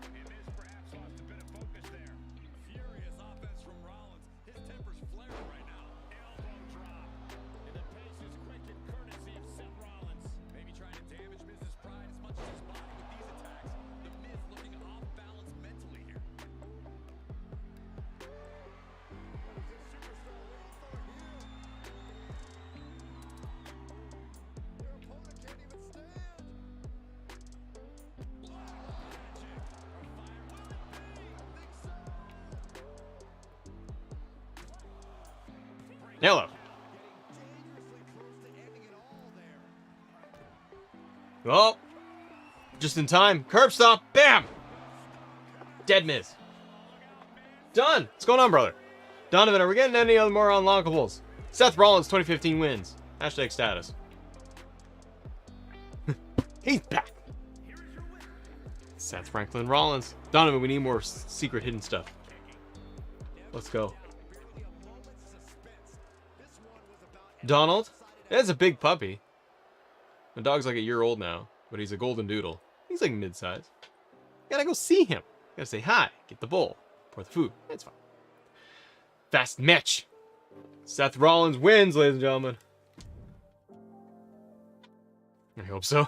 And Miz perhaps lost a bit of focus there. Furious offense from Rollins. His temper's flaring right now. Elbow drop. And the pace is quick and courtesy of Seth Rollins. Maybe trying to damage Miz's pride as much as his body with these attacks. The Miz looking off balance mentally here. Hello. Oh, just in time. Curb stop. Bam. Dead Miz. Done. What's going on, brother? Donovan, are we getting any other more unlockables? Seth Rollins 2015 wins. Hashtag status. He's back. Seth Franklin Rollins. Donovan, we need more secret hidden stuff. Let's go. Donald? That's a big puppy. My dog's like a year old now, but he's a golden doodle. He's like mid-size. Gotta go see him. Gotta say hi, get the bowl, pour the food. It's fine. Fast match. Seth Rollins wins, ladies and gentlemen. I hope so.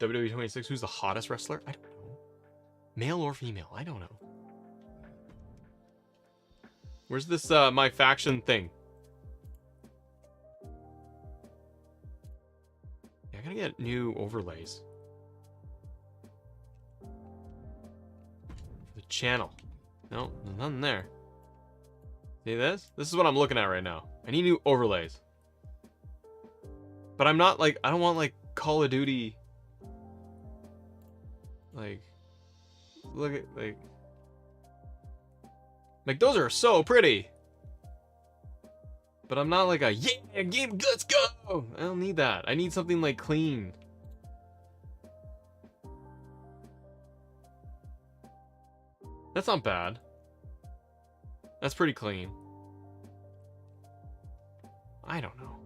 WWE 26, who's the hottest wrestler? I don't know. Male or female? I don't know. Where's this, my faction thing? Yeah, I gotta get new overlays. For the channel. No, nothing there. See this? This is what I'm looking at right now. I need new overlays. But I'm not like, I don't want like Call of Duty. Like, look at, like those are so pretty. But I'm not like a, yeah, game, let's go. I don't need that. I need something like clean. That's not bad. That's pretty clean. I don't know.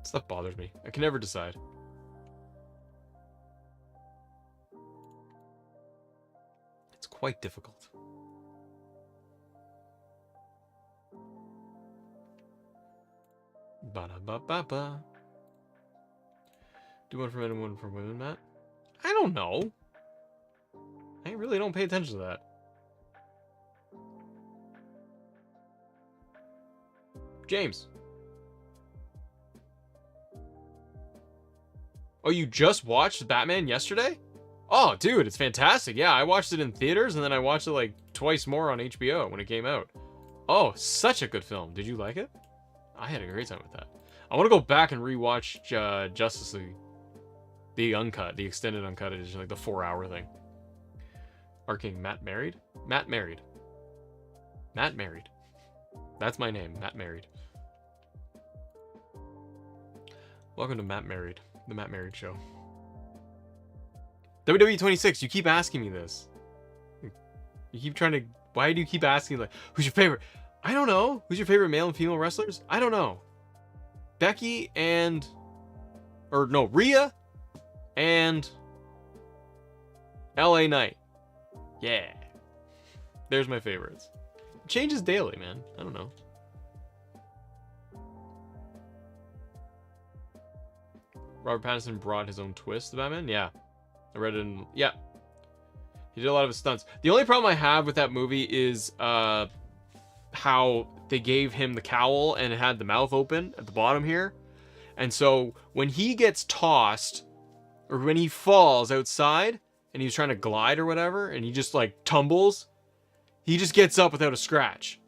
Stuff bothers me. I can never decide. It's quite difficult. Ba-da-ba-ba-ba. Do one for men and one for women, Matt? I don't know. I really don't pay attention to that. James. Oh, you just watched Batman yesterday? Oh, dude, it's fantastic. Yeah, I watched it in theaters, and then I watched it like twice more on HBO when it came out. Oh, such a good film. Did you like it? I had a great time with that. I want to go back and rewatch Justice League. The uncut, the extended uncut edition, like the 4-hour thing. Arking, Matt Married? Matt Married. Matt Married. That's my name, Matt Married. Welcome to Matt Married, the Matt Married Show. WWE 26, you keep asking me this. You keep trying to... Why do you keep asking, like, who's your favorite? I don't know. Who's your favorite male and female wrestlers? I don't know. Becky and... Or, no, Rhea and... LA Knight. Yeah. There's my favorites. It changes daily, man. I don't know. Robert Pattinson brought his own twist to Batman? Yeah. I read it in... Yeah. He did a lot of his stunts. The only problem I have with that movie is how they gave him the cowl and it had the mouth open at the bottom here. And so when he gets tossed, or when he falls outside and he's trying to glide or whatever, and he just like tumbles, he just gets up without a scratch.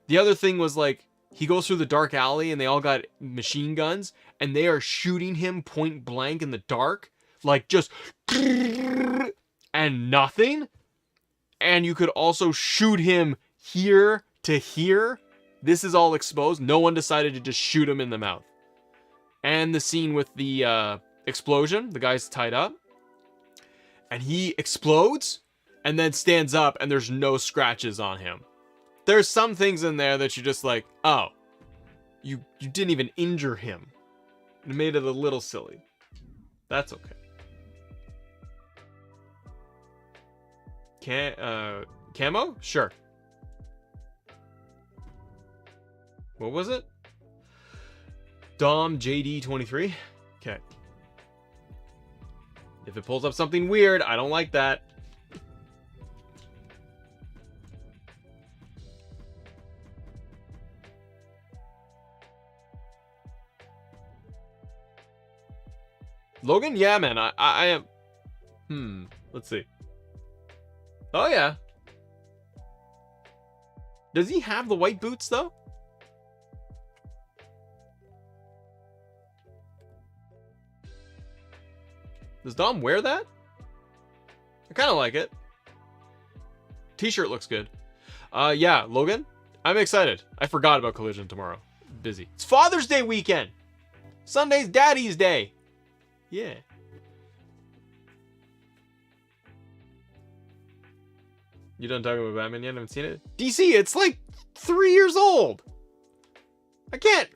The other thing was like, he goes through the dark alley and they all got machine guns and they are shooting him point blank in the dark. Like just... and nothing. And you could also shoot him here to here. This is all exposed. No one decided to just shoot him in the mouth. And the scene with the explosion. The guy's tied up. And he explodes. And then stands up and there's no scratches on him. There's some things in there that you're just like, oh. You didn't even injure him. It made it a little silly. That's okay. Camo? Sure. What was it? Dom JD23? Okay. If it pulls up something weird, I don't like that. Logan? Yeah, man. I am... Let's see. Oh, yeah. Does he have the white boots, though? Does Dom wear that? I kind of like it. T-shirt looks good. Yeah, Logan, I'm excited. I forgot about Collision tomorrow. Busy. It's Father's Day weekend. Sunday's Daddy's Day. Yeah. You done talking about Batman yet? I haven't seen it. DC, it's like 3 years old. I can't.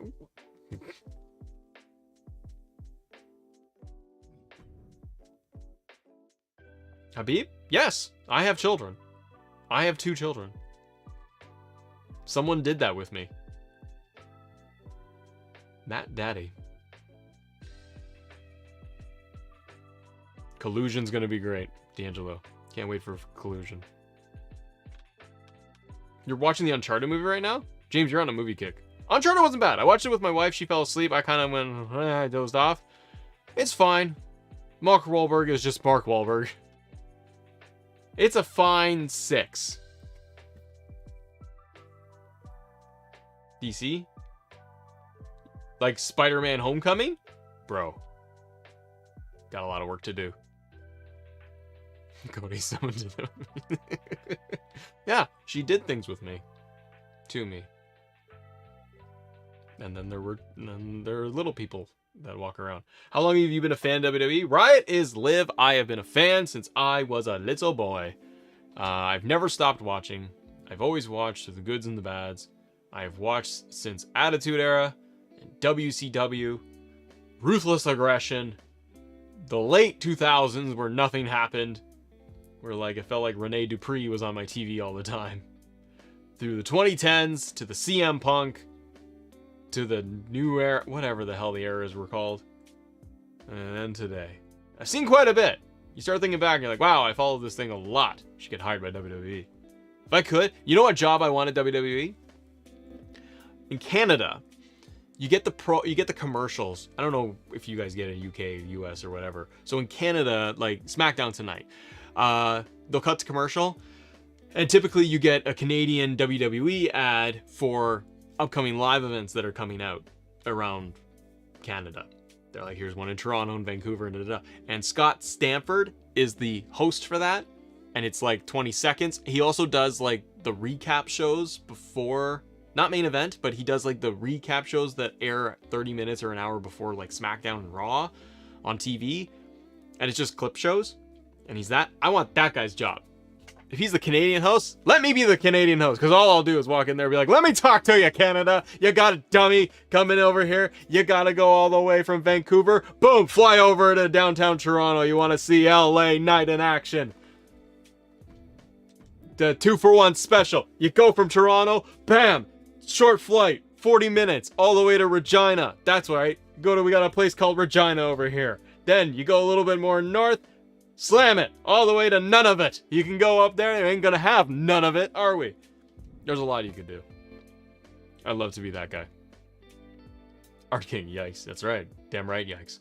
Habib? Yes, I have children. I have 2 children. Someone did that with me. Matt Daddy. Collusion's gonna be great, D'Angelo. Can't wait for Collusion. You're watching the Uncharted movie right now? James, you're on a movie kick. Uncharted wasn't bad. I watched it with my wife. She fell asleep. I kind of went, I dozed off. It's fine. Mark Wahlberg is just Mark Wahlberg. It's a fine 6. DC? Like Spider-Man Homecoming? Bro. Got a lot of work to do. Cody summoned him. Yeah, she did things with me. To me. And then there are little people that walk around. How long have you been a fan of WWE? Riot is live. I have been a fan since I was a little boy. I've never stopped watching. I've always watched the goods and the bads. I have watched since Attitude Era, and WCW, Ruthless Aggression, the late 2000s where nothing happened, where like it felt like Rene Dupree was on my TV all the time, through the 2010s to the CM Punk, to the new era, whatever the hell the eras were called, and then today. I've seen quite a bit. You start thinking back and you're like, wow, I followed this thing a lot. I should get hired by WWE. If I could, you know what job I want at WWE? In Canada, you get the commercials. I don't know if you guys get a UK, US, or whatever. So in Canada, like SmackDown tonight, they'll cut to commercial, and typically you get a Canadian WWE ad for upcoming live events that are coming out around Canada. They're like, here's one in Toronto and Vancouver, and Scott Stanford is the host for that, and it's like 20 seconds. He also does like the recap shows before, not main event, but he does like the recap shows that air 30 minutes or an hour before like SmackDown and Raw on TV, and it's just clip shows, and he's that. I want that guy's job. If he's the Canadian host, let me be the Canadian host, because all I'll do is walk in there and be like, let me talk to you, Canada. You got a dummy coming over here. You got to go all the way from Vancouver. Boom, fly over to downtown Toronto. You want to see LA Night in action. The 2-for-1 special. You go from Toronto, bam, short flight, 40 minutes, all the way to Regina. That's right. We got a place called Regina over here. Then you go a little bit more north, slam it all the way to Nunavut. You can go up there. You ain't gonna have none of it, are we? There's a lot you could do. I'd love to be that guy. Art King, yikes. That's right. Damn right, yikes.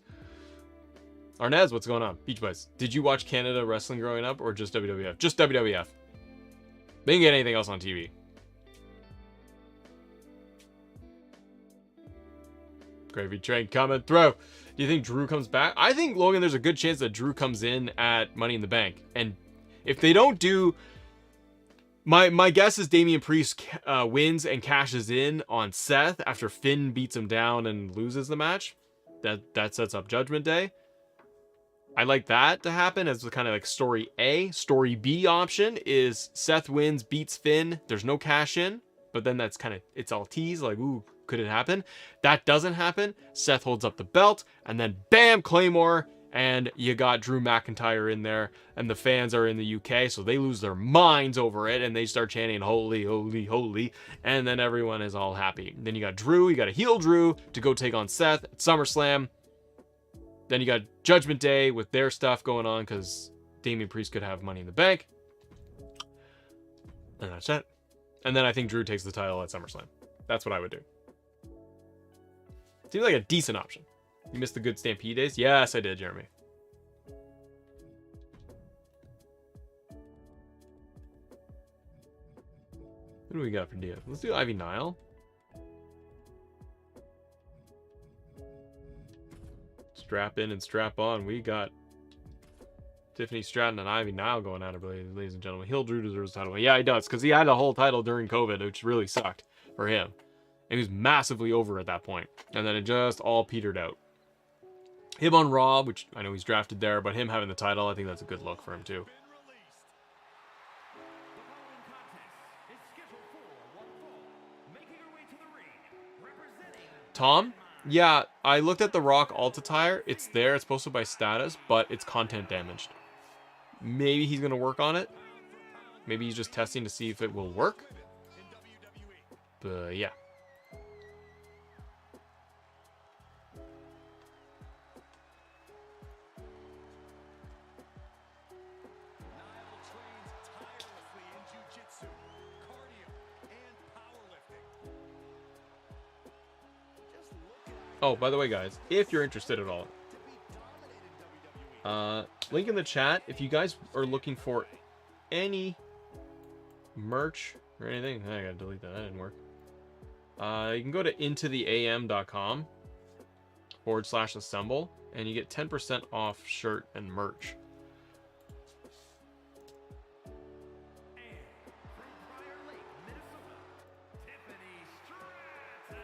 Arnaz, what's going on? Beach Boys, did you watch Canada wrestling growing up or just WWF? Just WWF. They didn't get anything else on TV. Gravy train coming through. Do you think Drew comes back? I think, Logan, there's a good chance that Drew comes in at Money in the Bank. And if they don't do... My guess is Damian Priest wins and cashes in on Seth after Finn beats him down and loses the match. That sets up Judgment Day. I like that to happen as the kind of like story A. Story B option is Seth wins, beats Finn. There's no cash in. But then that's kind of... It's all tease. Like, ooh, could it happen? That doesn't happen. Seth holds up the belt, and then bam, Claymore, and you got Drew McIntyre in there, and the fans are in the UK, so they lose their minds over it, and they start chanting, holy, holy, holy, and then everyone is all happy. Then you got Drew, you got to heel Drew to go take on Seth at SummerSlam. Then you got Judgment Day with their stuff going on, because Damian Priest could have Money in the Bank. And that's it. And then I think Drew takes the title at SummerSlam. That's what I would do. Seems like a decent option. You missed the good Stampede days? Yes, I did, Jeremy. What do we got for Dia? Let's do Ivy Nile. Strap in and strap on. We got Tiffany Stratton and Ivy Nile going at it, ladies and gentlemen. Heel Drew deserves the title. Yeah, he does, because he had a whole title during COVID, which really sucked for him. And he was massively over at that point. And then it just all petered out. Him on Raw, which I know he's drafted there, but him having the title, I think that's a good look for him too. Tom? Yeah, I looked at the Rock Alta tire. It's there. It's posted by status, but it's content damaged. Maybe he's going to work on it. Maybe he's just testing to see if it will work. But yeah. Oh, by the way, guys, if you're interested at all, link in the chat. If you guys are looking for any merch or anything, I gotta delete that. That didn't work. You can go to intotheam.com/assemble, and you get 10% off shirt and merch.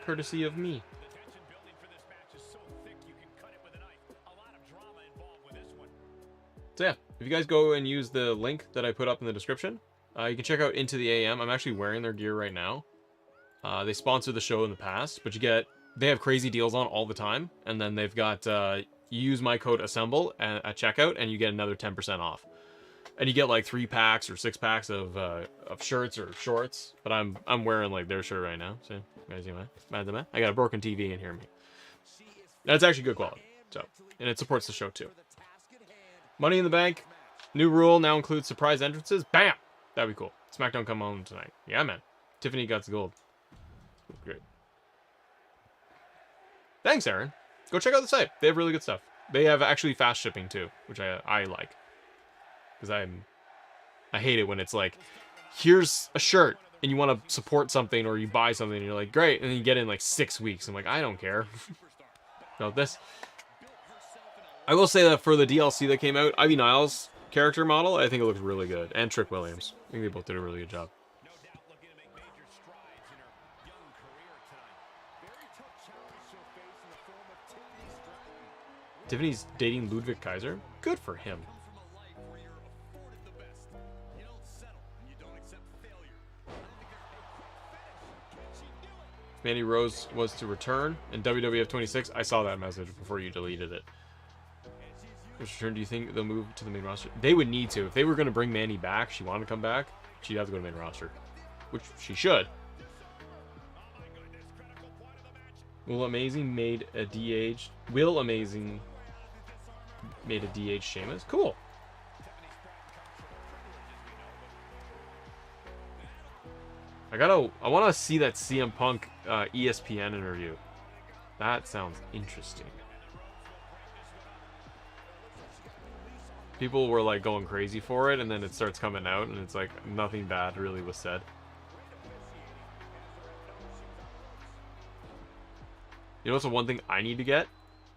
Courtesy of me. So yeah, if you guys go and use the link that I put up in the description, you can check out Into the AM. I'm actually wearing their gear right now. They sponsored the show in the past, but they have crazy deals on all the time. And then they've got, you use my code ASSEMBLE at checkout and you get another 10% off. And you get like 3 packs or 6 packs of shirts or shorts. But I'm wearing like their shirt right now. So you guys see my, I got a broken TV in here. That's actually good quality. So, and it supports the show too. Money in the Bank, new rule now includes surprise entrances. Bam! That'd be cool. SmackDown come home tonight. Yeah, man. Tiffany got the gold. Great. Thanks, Aaron. Go check out the site. They have really good stuff. They have actually fast shipping too, which I like. Because I hate it when it's like, here's a shirt and you want to support something or you buy something and you're like, great, and then you get it in like 6 weeks. I'm like, I don't care. No, this. I will say that for the DLC that came out, Ivy Niles' character model, I think it looks really good. And Trick Williams. I think they both did a really good job. No doubt looking to make major strides in her young career tonight. Very tough challenge she'll face in the form of Tiffany Stratton. Tiffany's dating Ludwig Kaiser. Good for him. From a life where you're afforded the best. You don't settle and you don't accept failure. I don't think there's a quick finish. Can she do it? Mandy Rose was to return in WWF 26. I saw that message before you deleted it. Return, do you think they'll move to the main roster? They would need to. If they were going to bring Mandy back, she wanted to come back, she'd have to go to the main roster. Which she should. Will Amazing made a DH. Will Amazing made a DH Sheamus? Cool. I want to see that CM Punk ESPN interview. That sounds interesting. People were like going crazy for it, and then it starts coming out, and it's like nothing bad really was said. You know what's the one thing I need to get?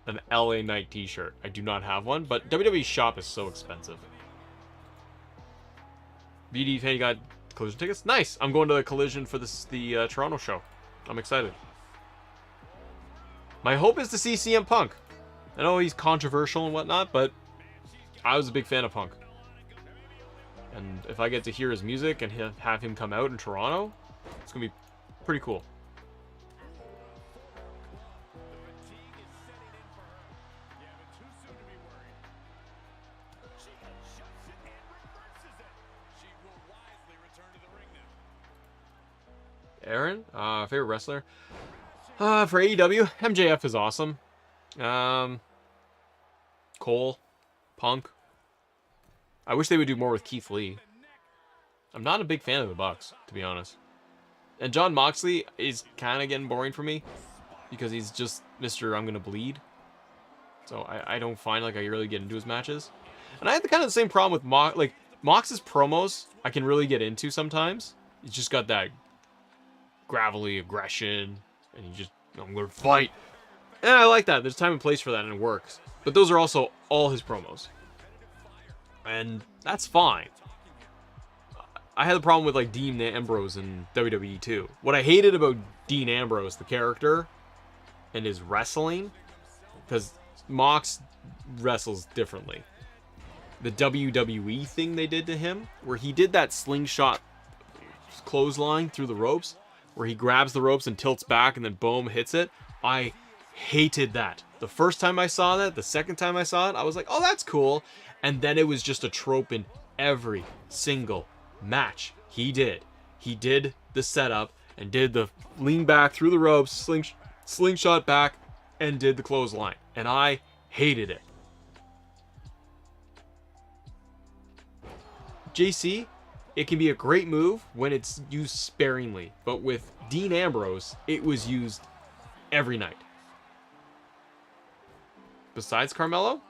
An LA Knight t-shirt. I do not have one, but WWE Shop is so expensive. BD fan, you got Collision tickets? Nice! I'm going to the Collision for the Toronto show. I'm excited. My hope is to see CM Punk. I know he's controversial and whatnot, but I was a big fan of Punk. And if I get to hear his music and have him come out in Toronto, it's going to be pretty cool. Aaron, favorite wrestler? For AEW, MJF is awesome. Cole, Punk. I wish they would do more with Keith Lee. I'm not a big fan of the Bucks, to be honest. And John Moxley is kind of getting boring for me because he's just Mr. I'm gonna bleed. So I don't find like I really get into his matches. And I had the kind of the same problem with Mox's promos. I can really get into sometimes. He's just got that gravelly aggression, and he just, I'm gonna fight. And I like that. There's time and place for that, and it works. But those are also all his promos. And that's fine. I had a problem with like Dean Ambrose in WWE 2. What I hated about Dean Ambrose, the character, and his wrestling, because Mox wrestles differently. The WWE thing they did to him, where he did that slingshot clothesline through the ropes, where he grabs the ropes and tilts back and then boom, hits it. I hated that. The first time I saw that, the second time I saw it, I was like, oh, that's cool. And then it was just a trope in every single match he did. He did the setup and did the lean back through the ropes, slingshot back, and did the clothesline. And I hated it. JC, it can be a great move when it's used sparingly. But with Dean Ambrose, it was used every night. Besides Carmelo,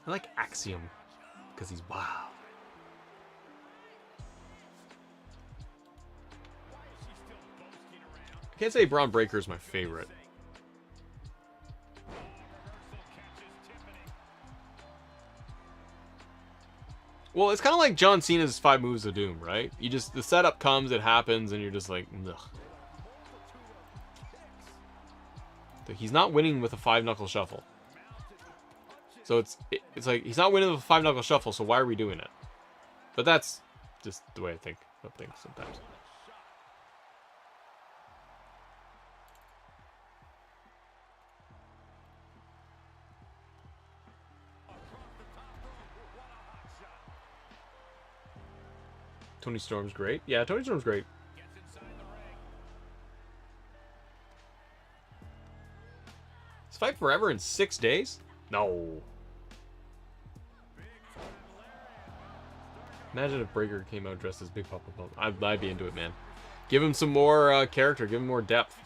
I like Axiom because he's wild. I can't say Braun Breaker is my favorite. Well, it's kind of like John Cena's 5 Moves of Doom, right? You just, the setup comes, it happens, and you're just like, ugh. He's not winning with a 5-knuckle shuffle. So it's like, he's not winning with a 5-knuckle shuffle, so why are we doing it? But that's just the way I think of things sometimes. Tony Storm's great. Yeah, Tony Storm's great. Let's fight forever in 6 days? No. Imagine if Breaker came out dressed as Big Papa Pump. I'd be into it, man. Give him some more character. Give him more depth.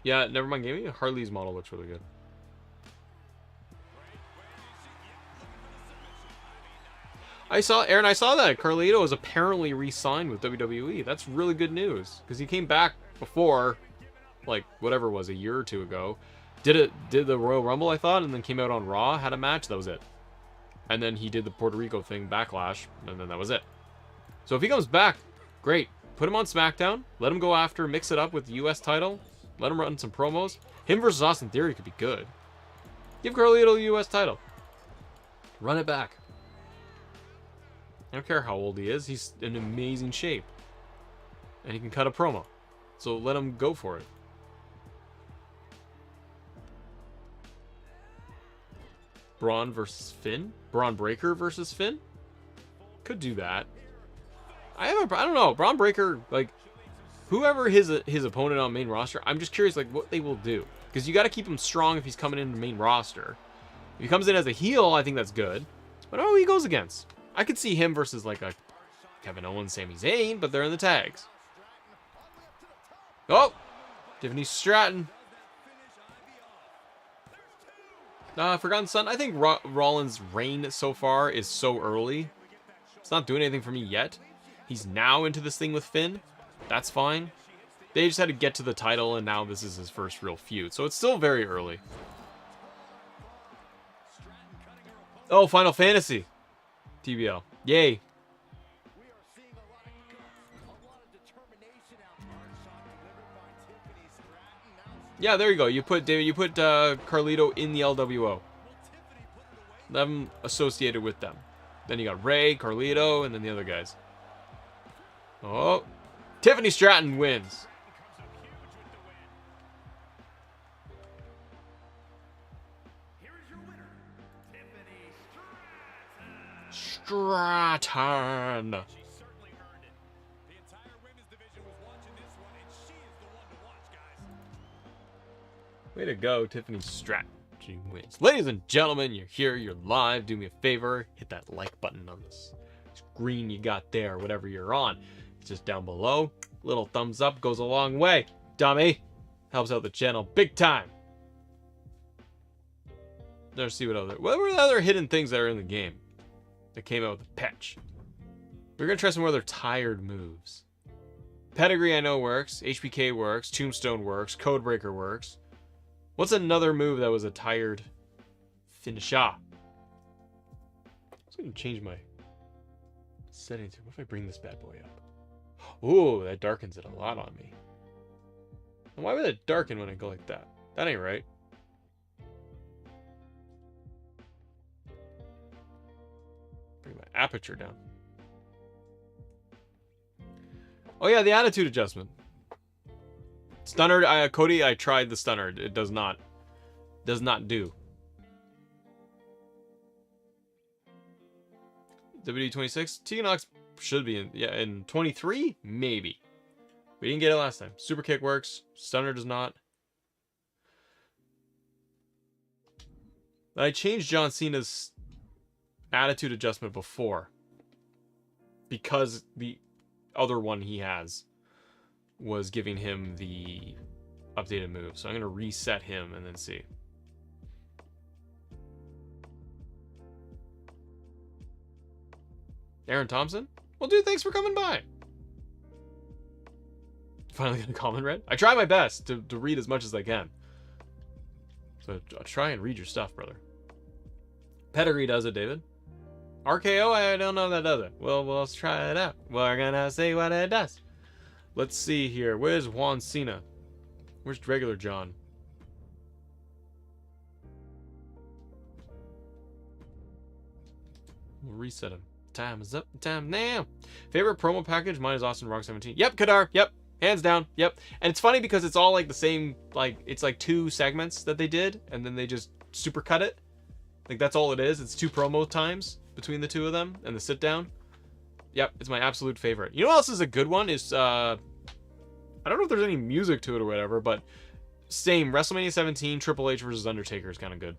Yeah, never mind gaming. Harley's model looks really good. I saw that Carlito is apparently re-signed with WWE. That's really good news because he came back before, like whatever it was, a year or two ago. Did the Royal Rumble, I thought, and then came out on Raw, had a match. That was it. And then he did the Puerto Rico thing, Backlash, and then that was it. So if he comes back, great. Put him on SmackDown. Let him go after, mix it up with the U.S. title. Let him run some promos. Him versus Austin Theory could be good. Give Carlito the U.S. title. Run it back. I don't care how old he is. He's in amazing shape. And he can cut a promo. So let him go for it. Braun versus Finn? Braun Breaker versus Finn? Could do that. I don't know. Braun Breaker, like, whoever his opponent on main roster, I'm just curious, like, what they will do. Because you got to keep him strong if he's coming in the main roster. If he comes in as a heel, I think that's good. But who he goes against. I could see him versus, like, a Kevin Owens, Sami Zayn, but they're in the tags. Oh! Tiffany Stratton. Forgotten Son. I think Rollins' reign so far is so early. It's not doing anything for me yet. He's now into this thing with Finn. That's fine. They just had to get to the title, and now this is his first real feud. So it's still very early. Oh, Final Fantasy. TBL. Yay. Yeah, there you go. You put David. You put Carlito in the LWO. Them associated with them. Then you got Ray, Carlito, and then the other guys. Oh, Tiffany Stratton wins. Stratton. She certainly earned it. The entire women's division was watching this one, and she is the one to watch, guys. Way to go, Tiffany Stratton. She wins. Ladies and gentlemen, you're here, you're live. Do me a favor, hit that like button on this screen you got there, whatever you're on. It's just down below. Little thumbs up goes a long way. Dummy. Helps out the channel big time. Let's see what were the other hidden things that are in the game that came out with the patch. We're gonna try some other tired moves. Pedigree I know works. HBK works. Tombstone works. Codebreaker works. What's another move that was a tired finisher? I'm just gonna change my settings here. What if I bring this bad boy up? Ooh, that darkens it a lot on me. And why would it darken when I go like that? That ain't right. Bring my aperture down. Oh yeah, the attitude adjustment. Stunner, Cody, I tried the stunner. It does not do. WWE 26, T-Nox should be in 23, maybe. We didn't get it last time. Super kick works. Stunner does not. I changed John Cena's attitude adjustment before because the other one he has was giving him the updated move. So I'm going to reset him and then see. Aaron Thompson? Well, dude, thanks for coming by. Finally got a comment read. I try my best to read as much as I can. So I'll try and read your stuff, brother. Pedigree does it, David. RKO, I don't know if that does it. Well, let's try it out. We're gonna see what it does. Let's see here. Where's Juan Cena? Where's regular John? We'll reset him. Time is up. Time now. Favorite promo package? Mine is Austin Rock 17. Yep, Kadar. Yep. Hands down. Yep. And it's funny because it's all like the same, like, it's like 2 segments that they did, and then they just super cut it. Like, that's all it is. It's 2 promo times between the 2 of them and the sit down. Yep, it's my absolute favorite. You know what else is a good one? Is, I don't know if there's any music to it or whatever, but same, WrestleMania 17, Triple H versus Undertaker is kind of good.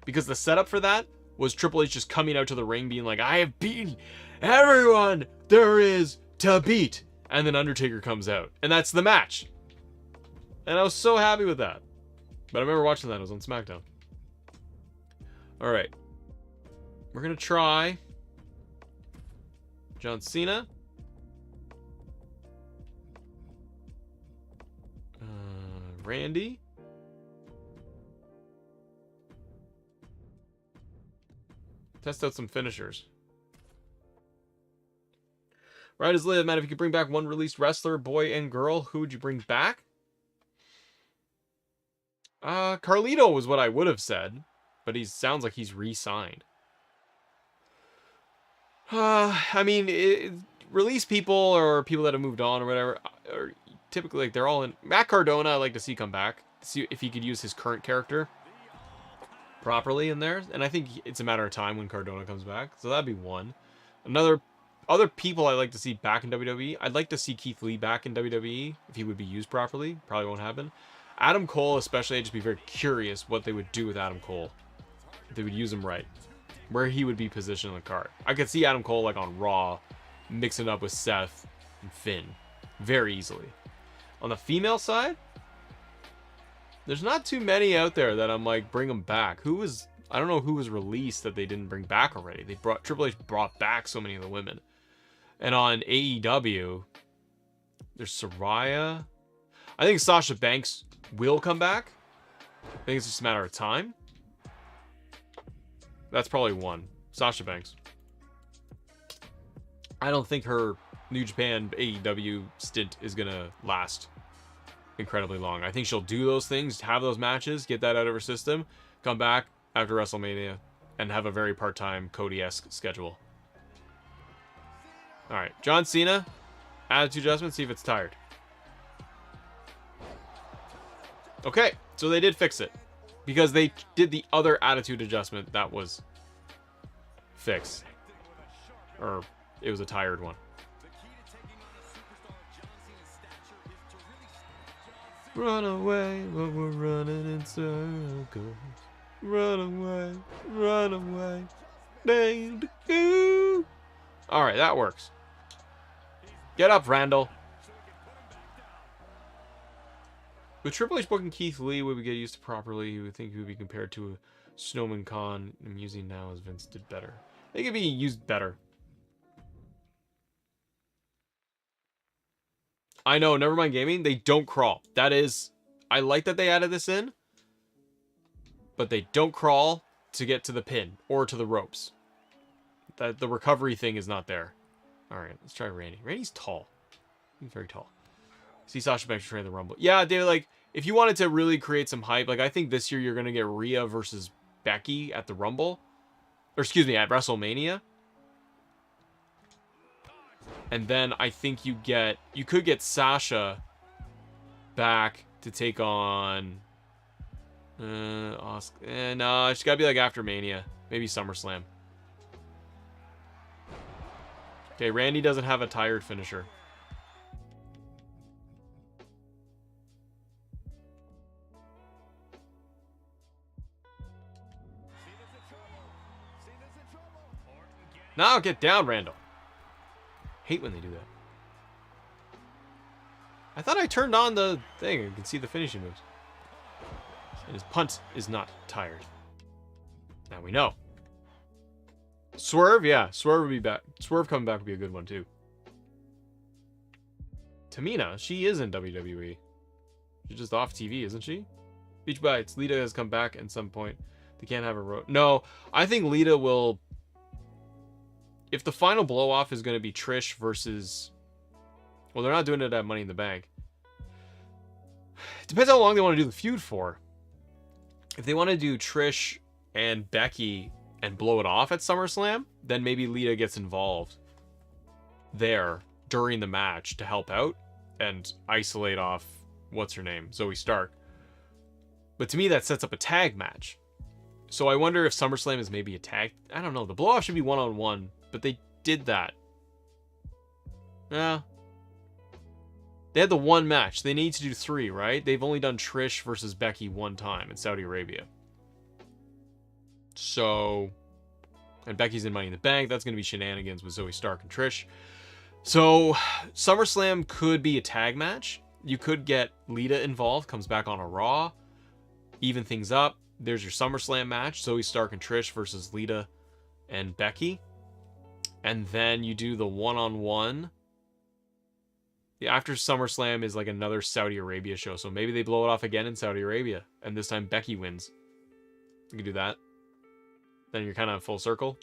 Because the setup for that was Triple H just coming out to the ring being like, I have beaten everyone there is to beat. And then Undertaker comes out. And that's the match. And I was so happy with that. But I remember watching that. It was on SmackDown. Alright. We're going to try John Cena. Randy. Test out some finishers. Right as live, man. If you could bring back one released wrestler, boy and girl, who would you bring back? Carlito was what I would have said, but he sounds like he's re-signed. I mean, release people or people that have moved on or whatever, or typically like they're all in. Matt Cardona, I'd like to see come back, see if he could use his current character properly in there, and I think it's a matter of time when Cardona comes back, so that'd be one. Other people I'd like to see back in WWE, I'd like to see Keith Lee back in WWE if he would be used properly. Probably won't happen. Adam Cole especially, I'd just be very curious what they would do with Adam Cole if they would use him right, where he would be positioned on the card. I could see Adam Cole like on Raw mixing up with Seth and Finn very easily. On the female side, there's not too many out there that I'm like, bring them back. I don't know who was released that they didn't bring back already. Triple H brought back so many of the women. And on AEW, there's Saraya. I think Sasha Banks will come back. I think it's just a matter of time. That's probably one. Sasha Banks. I don't think her New Japan AEW stint is going to last incredibly long. I think she'll do those things, have those matches, get that out of her system, come back after WrestleMania, and have a very part-time Cody-esque schedule. Alright, John Cena. Attitude adjustment, see if it's tired. Okay, so they did fix it. Because they did the other attitude adjustment that was fixed. Or it was a tired one. Run away when we're running in circles. Run away, run away. Alright, that works. Get up, Randall. With Triple H booking Keith Lee, would we get used to properly? You would think he would be compared to a Snowman Khan. I'm using now as Vince did better. They could be used better. I know, Nevermind Gaming, they don't crawl. That is, I like that they added this in, but they don't crawl to get to the pin or to the ropes. That the recovery thing is not there. All right, let's try Randy. Randy's tall. He's very tall. See Sasha Banks train the Rumble. Yeah, David, like, if you wanted to really create some hype, like, I think this year you're going to get Rhea versus Becky at the Rumble. Or, excuse me, at WrestleMania. And then I think you could get Sasha back to take on Asuka. No, it's got to be like after Mania. Maybe SummerSlam. Okay, Randy doesn't have a tired finisher. Now get down, Randall. Hate when they do that. I thought I turned on the thing and could see the finishing moves. And his punt is not tired. Now we know. Swerve, yeah. Swerve would be back. Swerve coming back would be a good one, too. Tamina, she is in WWE. She's just off TV, isn't she? Beach Bites, Lita has come back at some point. They can't have a No, I think Lita will... If the final blow-off is going to be Trish versus... Well, they're not doing it at Money in the Bank. It depends how long they want to do the feud for. If they want to do Trish and Becky and blow it off at SummerSlam, then maybe Lita gets involved there during the match to help out and isolate off, what's her name, Zoe Stark. But to me, that sets up a tag match. So I wonder if SummerSlam is maybe a tag... I don't know. The blow-off should be one-on-one, but they did that. Yeah. They had the one match. They need to do 3, right? They've only done Trish versus Becky one time in Saudi Arabia. So... And Becky's in Money in the Bank. That's going to be shenanigans with Zoe Stark and Trish. So, SummerSlam could be a tag match. You could get Lita involved, comes back on a Raw, even things up. There's your SummerSlam match, Zoe Stark and Trish versus Lita and Becky. And then you do the one-on-one. Yeah, after SummerSlam is like another Saudi Arabia show, so maybe they blow it off again in Saudi Arabia, and this time Becky wins. You can do that. Then you're kind of full circle.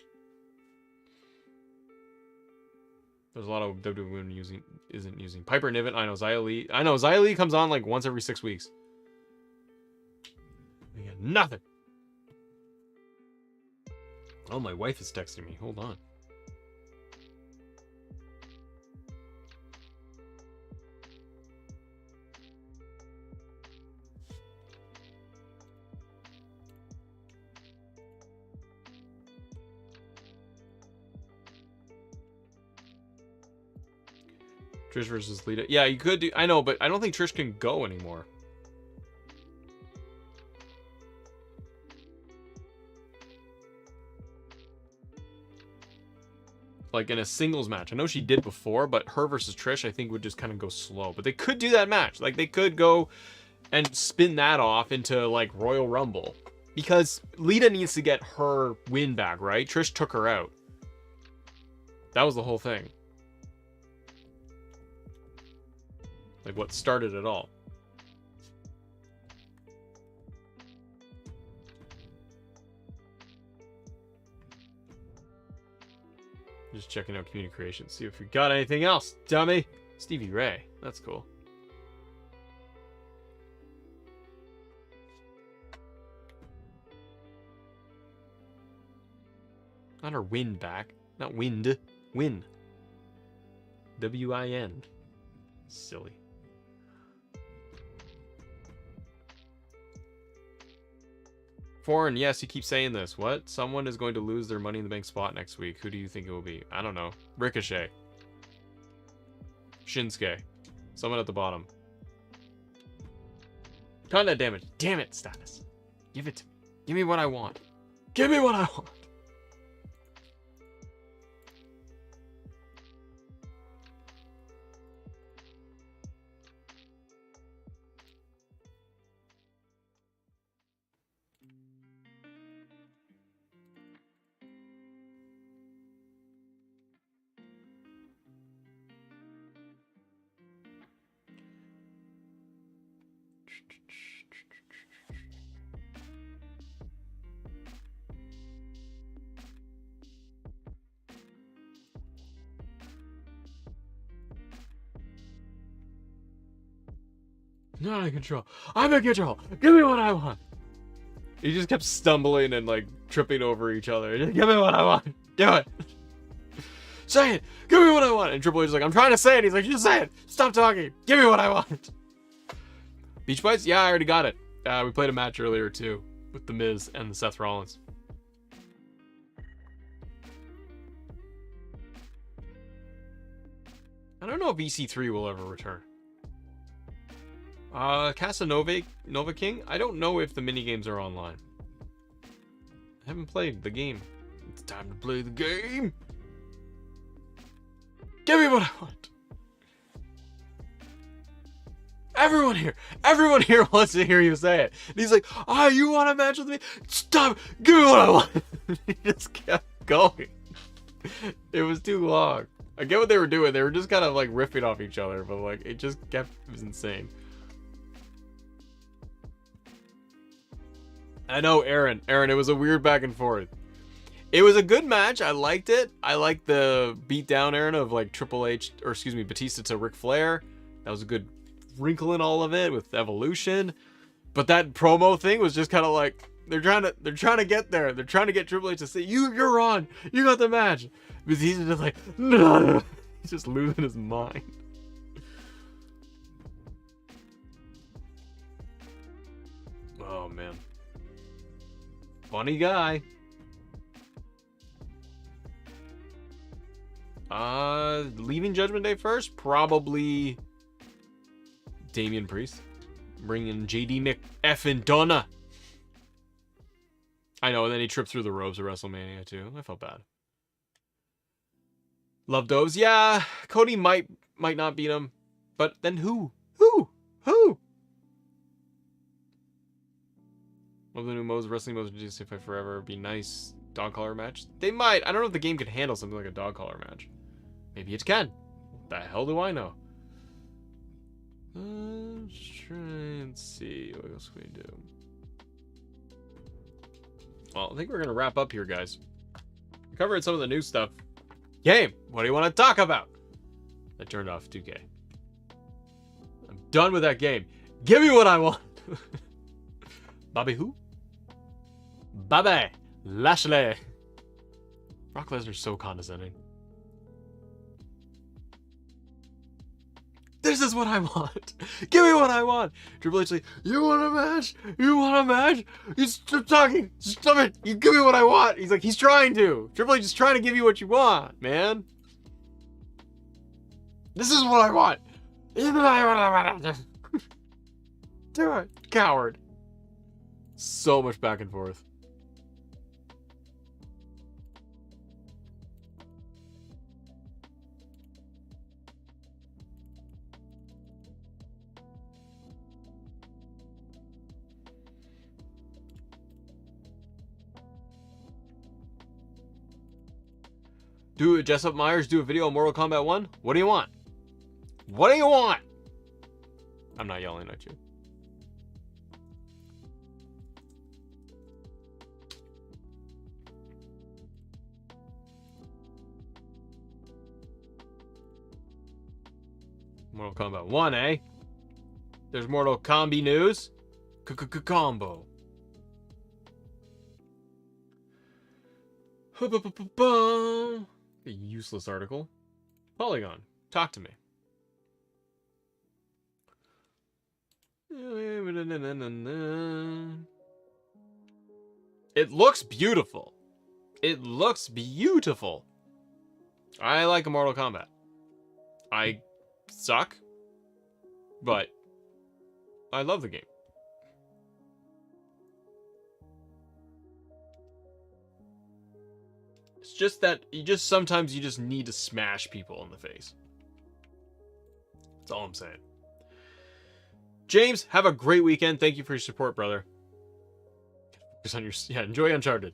There's a lot of WWE isn't using Piper Niven. I know Xia Li. I know Xia Li comes on like once every 6 weeks. We got nothing. Oh, my wife is texting me. Hold on. Trish versus Lita. Yeah, you could do. I know, but I don't think Trish can go anymore. Like in a singles match. I know she did before, but her versus Trish, I think, would just kind of go slow. But they could do that match. Like, they could go and spin that off into, like, Royal Rumble. Because Lita needs to get her win back, right? Trish took her out. That was the whole thing. Like, what started it all. Just checking out community creation. See if we got anything else, dummy. Stevie Ray. That's cool. Not her win back. Not wind. Win. W-I-N. Silly. Foreign, yes, you keep saying this. What? Someone is going to lose their Money in the Bank spot next week. Who do you think it will be? I don't know. Ricochet. Shinsuke. Someone at the bottom. Content damage. Damn it, status. Give it to me. Give me what I want. Give me what I want. Not in control. I'm in control. Give me what I want. He just kept stumbling and like tripping over each other. Just give me what I want. Do it. Say it. Give me what I want. And Triple H is like, I'm trying to say it. He's like, just say it. Stop talking. Give me what I want. Beach Bites? Yeah, I already got it. We played a match earlier too with The Miz and the Seth Rollins. I don't know if EC3 will ever return. Casanova Nova King? I don't know if the minigames are online. I haven't played the game. It's time to play the game. Give me what I want. Everyone here wants to hear you say it. And he's like, oh, you want a match with me? Stop. Give me what I want. He just kept going. It was too long. I get what they were doing. They were just kind of like riffing off each other, but like it just kept, it was insane. I know, Aaron, it was a weird back and forth. It was a good match. I liked it. I liked the beatdown, Aaron, of like Triple H, or excuse me, Batista to Ric Flair. That was a good wrinkle in all of it with Evolution. But that promo thing was just kind of like, they're trying to get there. They're trying to get Triple H to say, you're on. You got the match. Batista's just like, no. He's just losing his mind. Oh, man. Funny guy. Leaving Judgment Day first? Probably Damian Priest. Bringing JD McEffin Donna. I know, and then he tripped through the ropes at WrestleMania too. I felt bad. Love Doves. Yeah, Cody might not beat him. But then who? Who? Love the new modes, wrestling modes, just if I forever be nice. Dog collar match. They might. I don't know if the game can handle something like a dog collar match. Maybe it can. The hell do I know? Let's try and see what else can we do. Well, I think we're gonna wrap up here, guys. Covered some of the new stuff. Game. What do you want to talk about? I turned off 2K. I'm done with that game. Give me what I want. Bobby who? Bobby Lashley. Brock Lesnar's so condescending. This is what I want. Give me what I want. Triple H like, you want a match? You want a match? You stop talking. Stop it. You give me what I want. He's like, he's trying to. Triple H is trying to give you what you want, man. This is what I want. Do it, coward. So much back and forth. Do Jessup Myers do a video on Mortal Kombat 1? What do you want? What do you want? I'm not yelling at you. Mortal Kombat 1, eh? There's Mortal Kombi news. Combo. A useless article. Polygon, talk to me. It looks beautiful. It looks beautiful. I like Mortal Kombat. I suck, but I love the game. It's just that sometimes you just need to smash people in the face. That's all I'm saying. James, have a great weekend. Thank you for your support, brother. Enjoy Uncharted.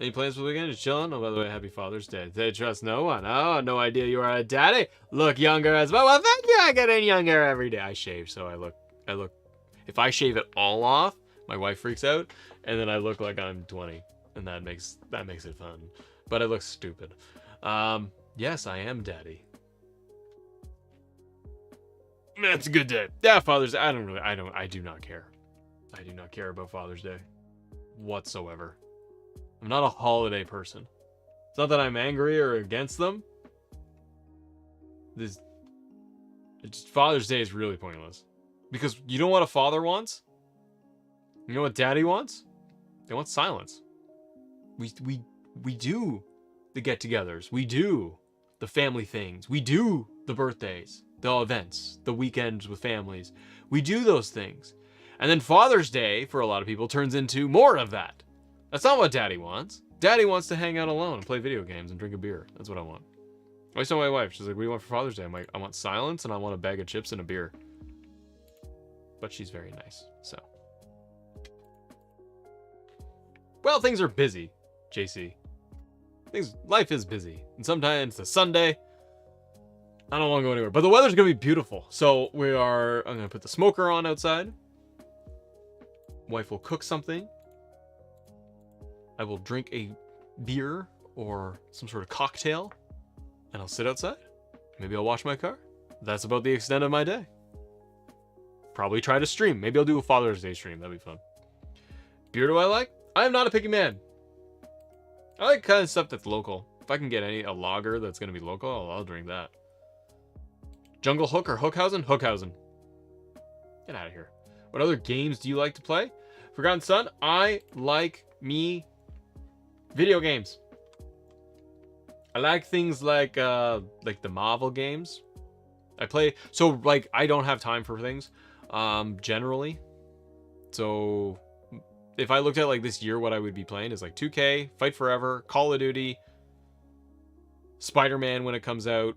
Any plans for the weekend? Just chilling? Oh, by the way, happy Father's Day. They trust no one. Oh, no idea you are a daddy. Look younger as well. Well, thank you. I get in younger every day. I shave, so I look. If I shave it all off, my wife freaks out, and then I look like I'm 20. And that makes it fun, but it looks stupid. Yes, I am daddy. Man, it's a good day. Yeah, Father's Day. I do not care. I do not care about Father's Day whatsoever. I'm not a holiday person. It's not that I'm angry or against them. Father's Day is really pointless because you know what a father wants? You know what daddy wants? They want silence. We do the get-togethers. We do the family things. We do the birthdays, the events, the weekends with families. We do those things. And then Father's Day, for a lot of people, turns into more of that. That's not what Daddy wants. Daddy wants to hang out alone and play video games and drink a beer. That's what I want. I always tell my wife, she's like, what do you want for Father's Day? I'm like, I want silence and I want a bag of chips and a beer. But she's very nice, so. Well, things are busy. JC. Life is busy. And sometimes it's a Sunday. I don't want to go anywhere. But the weather's going to be beautiful. So I'm going to put the smoker on outside. Wife will cook something. I will drink a beer or some sort of cocktail. And I'll sit outside. Maybe I'll wash my car. That's about the extent of my day. Probably try to stream. Maybe I'll do a Father's Day stream. That'd be fun. Beer do I like? I am not a picky man. I like kind of stuff that's local. If I can get a lager that's going to be local, I'll drink that. Jungle Hook or Hookhausen? Hookhausen. Get out of here. What other games do you like to play? Forgotten Son, I like video games. I like things like the Marvel games. I don't have time for things, generally. So if I looked at like this year, what I would be playing is like 2K, Fight Forever, Call of Duty, Spider-Man when it comes out.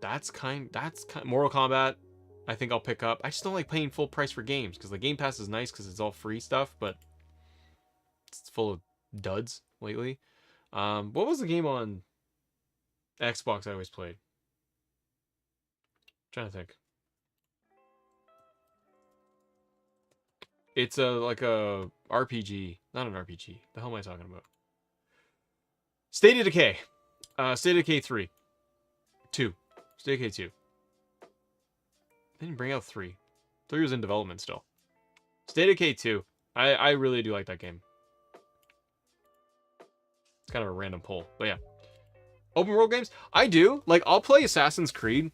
that's kind Mortal Kombat. I think I'll pick up. I just don't like paying full price for games because the Game Pass is nice because it's all free stuff, but it's full of duds lately. What was the game on Xbox I always played? Trying to think. It's like a RPG, not an RPG. The hell am I talking about? State of Decay. State of Decay 3. 2. State of Decay 2. They didn't bring out 3. 3 was in development still. State of Decay 2. I really do like that game. It's kind of a random pull, but yeah. Open world games? I do. Like, I'll play Assassin's Creed,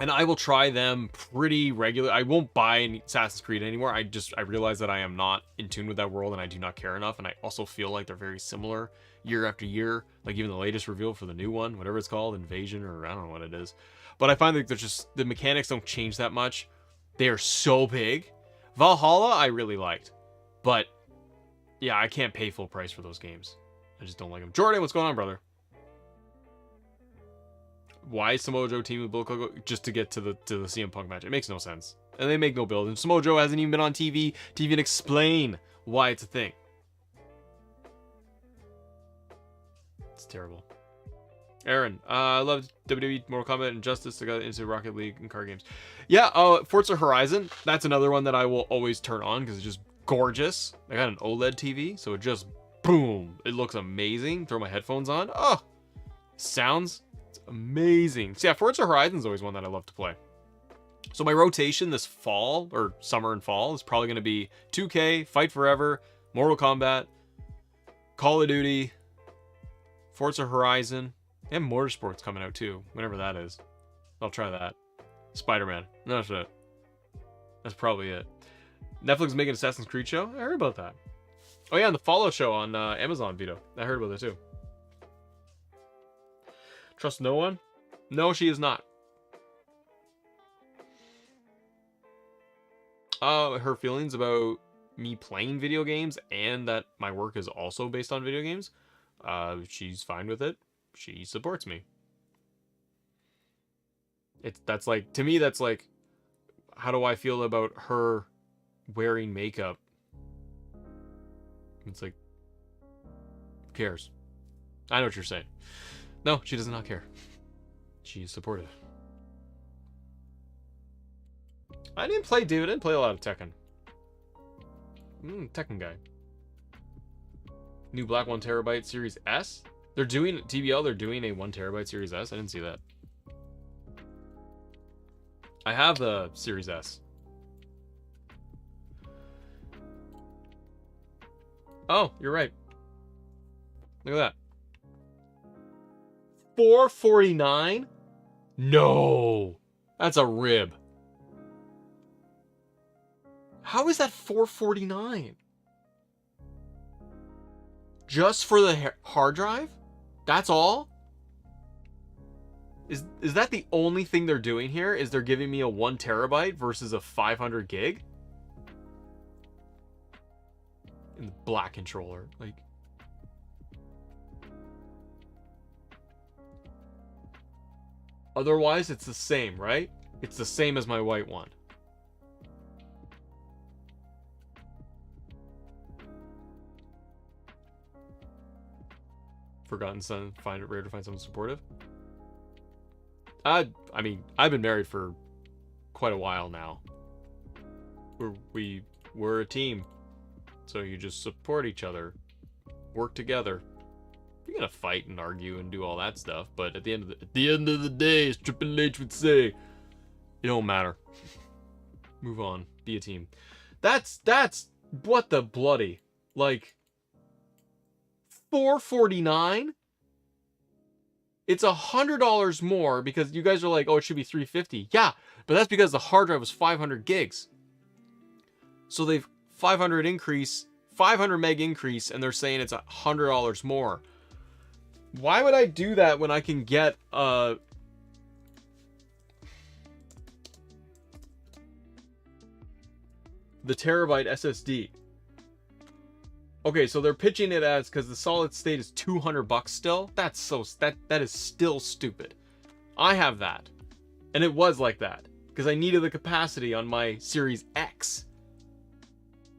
and I will try them pretty regular. I won't buy any Assassin's Creed anymore. I realize that I am not in tune with that world, and I do not care enough, and I also feel like they're very similar year after year. Like, even the latest reveal for the new one, whatever it's called, Invasion, or I don't know what it is. But I find that they're just, the mechanics don't change that much. They are so big. Valhalla, I really liked. But, yeah, I can't pay full price for those games. I just don't like them. Jordan, what's going on, brother? Why is Samoa Joe teaming with Bill Coco? Just to get to the CM Punk match. It makes no sense. And they make no build. And Samoa Joe hasn't even been on TV to even explain why it's a thing. It's terrible. Aaron, I love WWE, Mortal Kombat, and Justice. I got into Rocket League and card games. Yeah, Forza Horizon. That's another one that I will always turn on because it's just gorgeous. I got an OLED TV, so it just, boom. It looks amazing. Throw my headphones on. Oh, sounds amazing. So yeah, Forza Horizon is always one that I love to play. So my rotation this fall, or summer and fall, is probably going to be 2K, Fight Forever, Mortal Kombat, Call of Duty, Forza Horizon, and Motorsport's coming out too, whenever that is. I'll try that. Spider-Man. No shit. That's probably it. Netflix is making an Assassin's Creed show? I heard about that. Oh yeah, and the Follow show on Amazon Vito. I heard about that too. Trust no one? No, she is not. Her feelings about me playing video games and that my work is also based on video games. She's fine with it. She supports me. That's like, to me, that's like, how do I feel about her wearing makeup? It's like, who cares? I know what you're saying. No, she does not care. She is supportive. I didn't play, dude. I didn't play a lot of Tekken. Tekken guy. New Black 1TB Series S? They're doing, TBL, they're doing a 1TB Series S? I didn't see that. I have the Series S. Oh, you're right. Look at that. $449? No. That's a rib. How is that $449? Just for the hard drive? That's all? Is that the only thing they're doing here? Is they're giving me a 1TB versus a 500 gig? In the black controller, like. Otherwise, it's the same, right? It's the same as my white one. Forgotten Son, find it rare to find someone supportive. I mean, I've been married for quite a while now. We're a team. So you just support each other. Work together. You're gonna fight and argue and do all that stuff, but at the end of the day, as Triple H would say, it don't matter. Move on. Be a team. That's what the bloody, like, $449. It's $100 more because you guys are like, oh, it should be $350. Yeah, but that's because the hard drive was 500 gigs. So they've 500 meg increase, and they're saying it's $100 more. Why would I do that when I can get the terabyte SSD? Okay, so they're pitching it as, because the solid state is $200 still. That is still stupid. I have that. And it was like that because I needed the capacity on my Series X.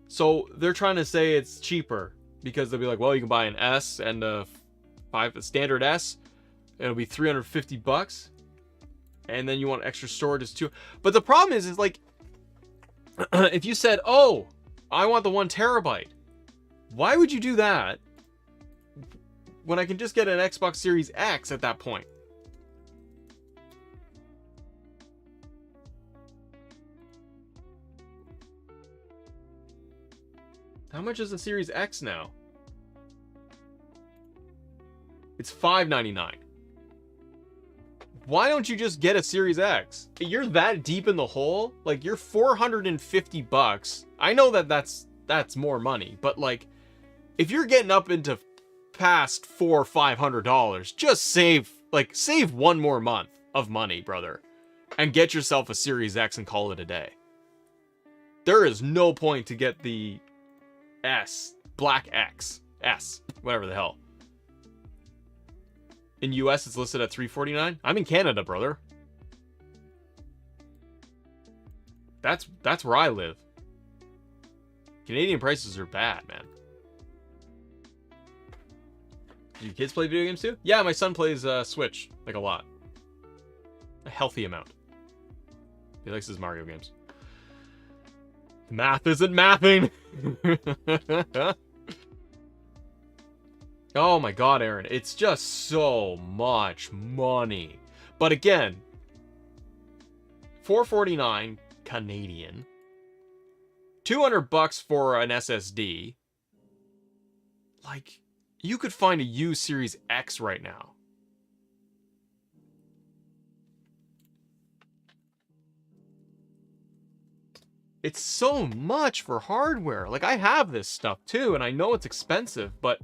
So they're trying to say it's cheaper because they'll be like, well, you can buy an S and a standard S. It'll be $350. And then you want extra storage too. But the problem is like, if you said, oh, I want the 1 terabyte, why would you do that when I can just get an Xbox Series X at that point? How much is the Series X now? It's $599. Why don't you just get a Series X? You're that deep in the hole? Like, you're $450. I know that that's more money, but like, if you're getting up into past $400 or $500, just save 1 more month of money, brother, and get yourself a Series X and call it a day. There is no point to get the Black X, whatever the hell. In US, it's listed at $349. I'm in Canada, brother. That's where I live. Canadian prices are bad, man. Do your kids play video games too? Yeah, my son plays Switch, like a lot. A healthy amount. He likes his Mario games. The math isn't mathing. Oh my god, Aaron. It's just so much money. But again, $449 Canadian. $200 for an SSD. Like, you could find a used Series X right now. It's so much for hardware. Like, I have this stuff too, and I know it's expensive, but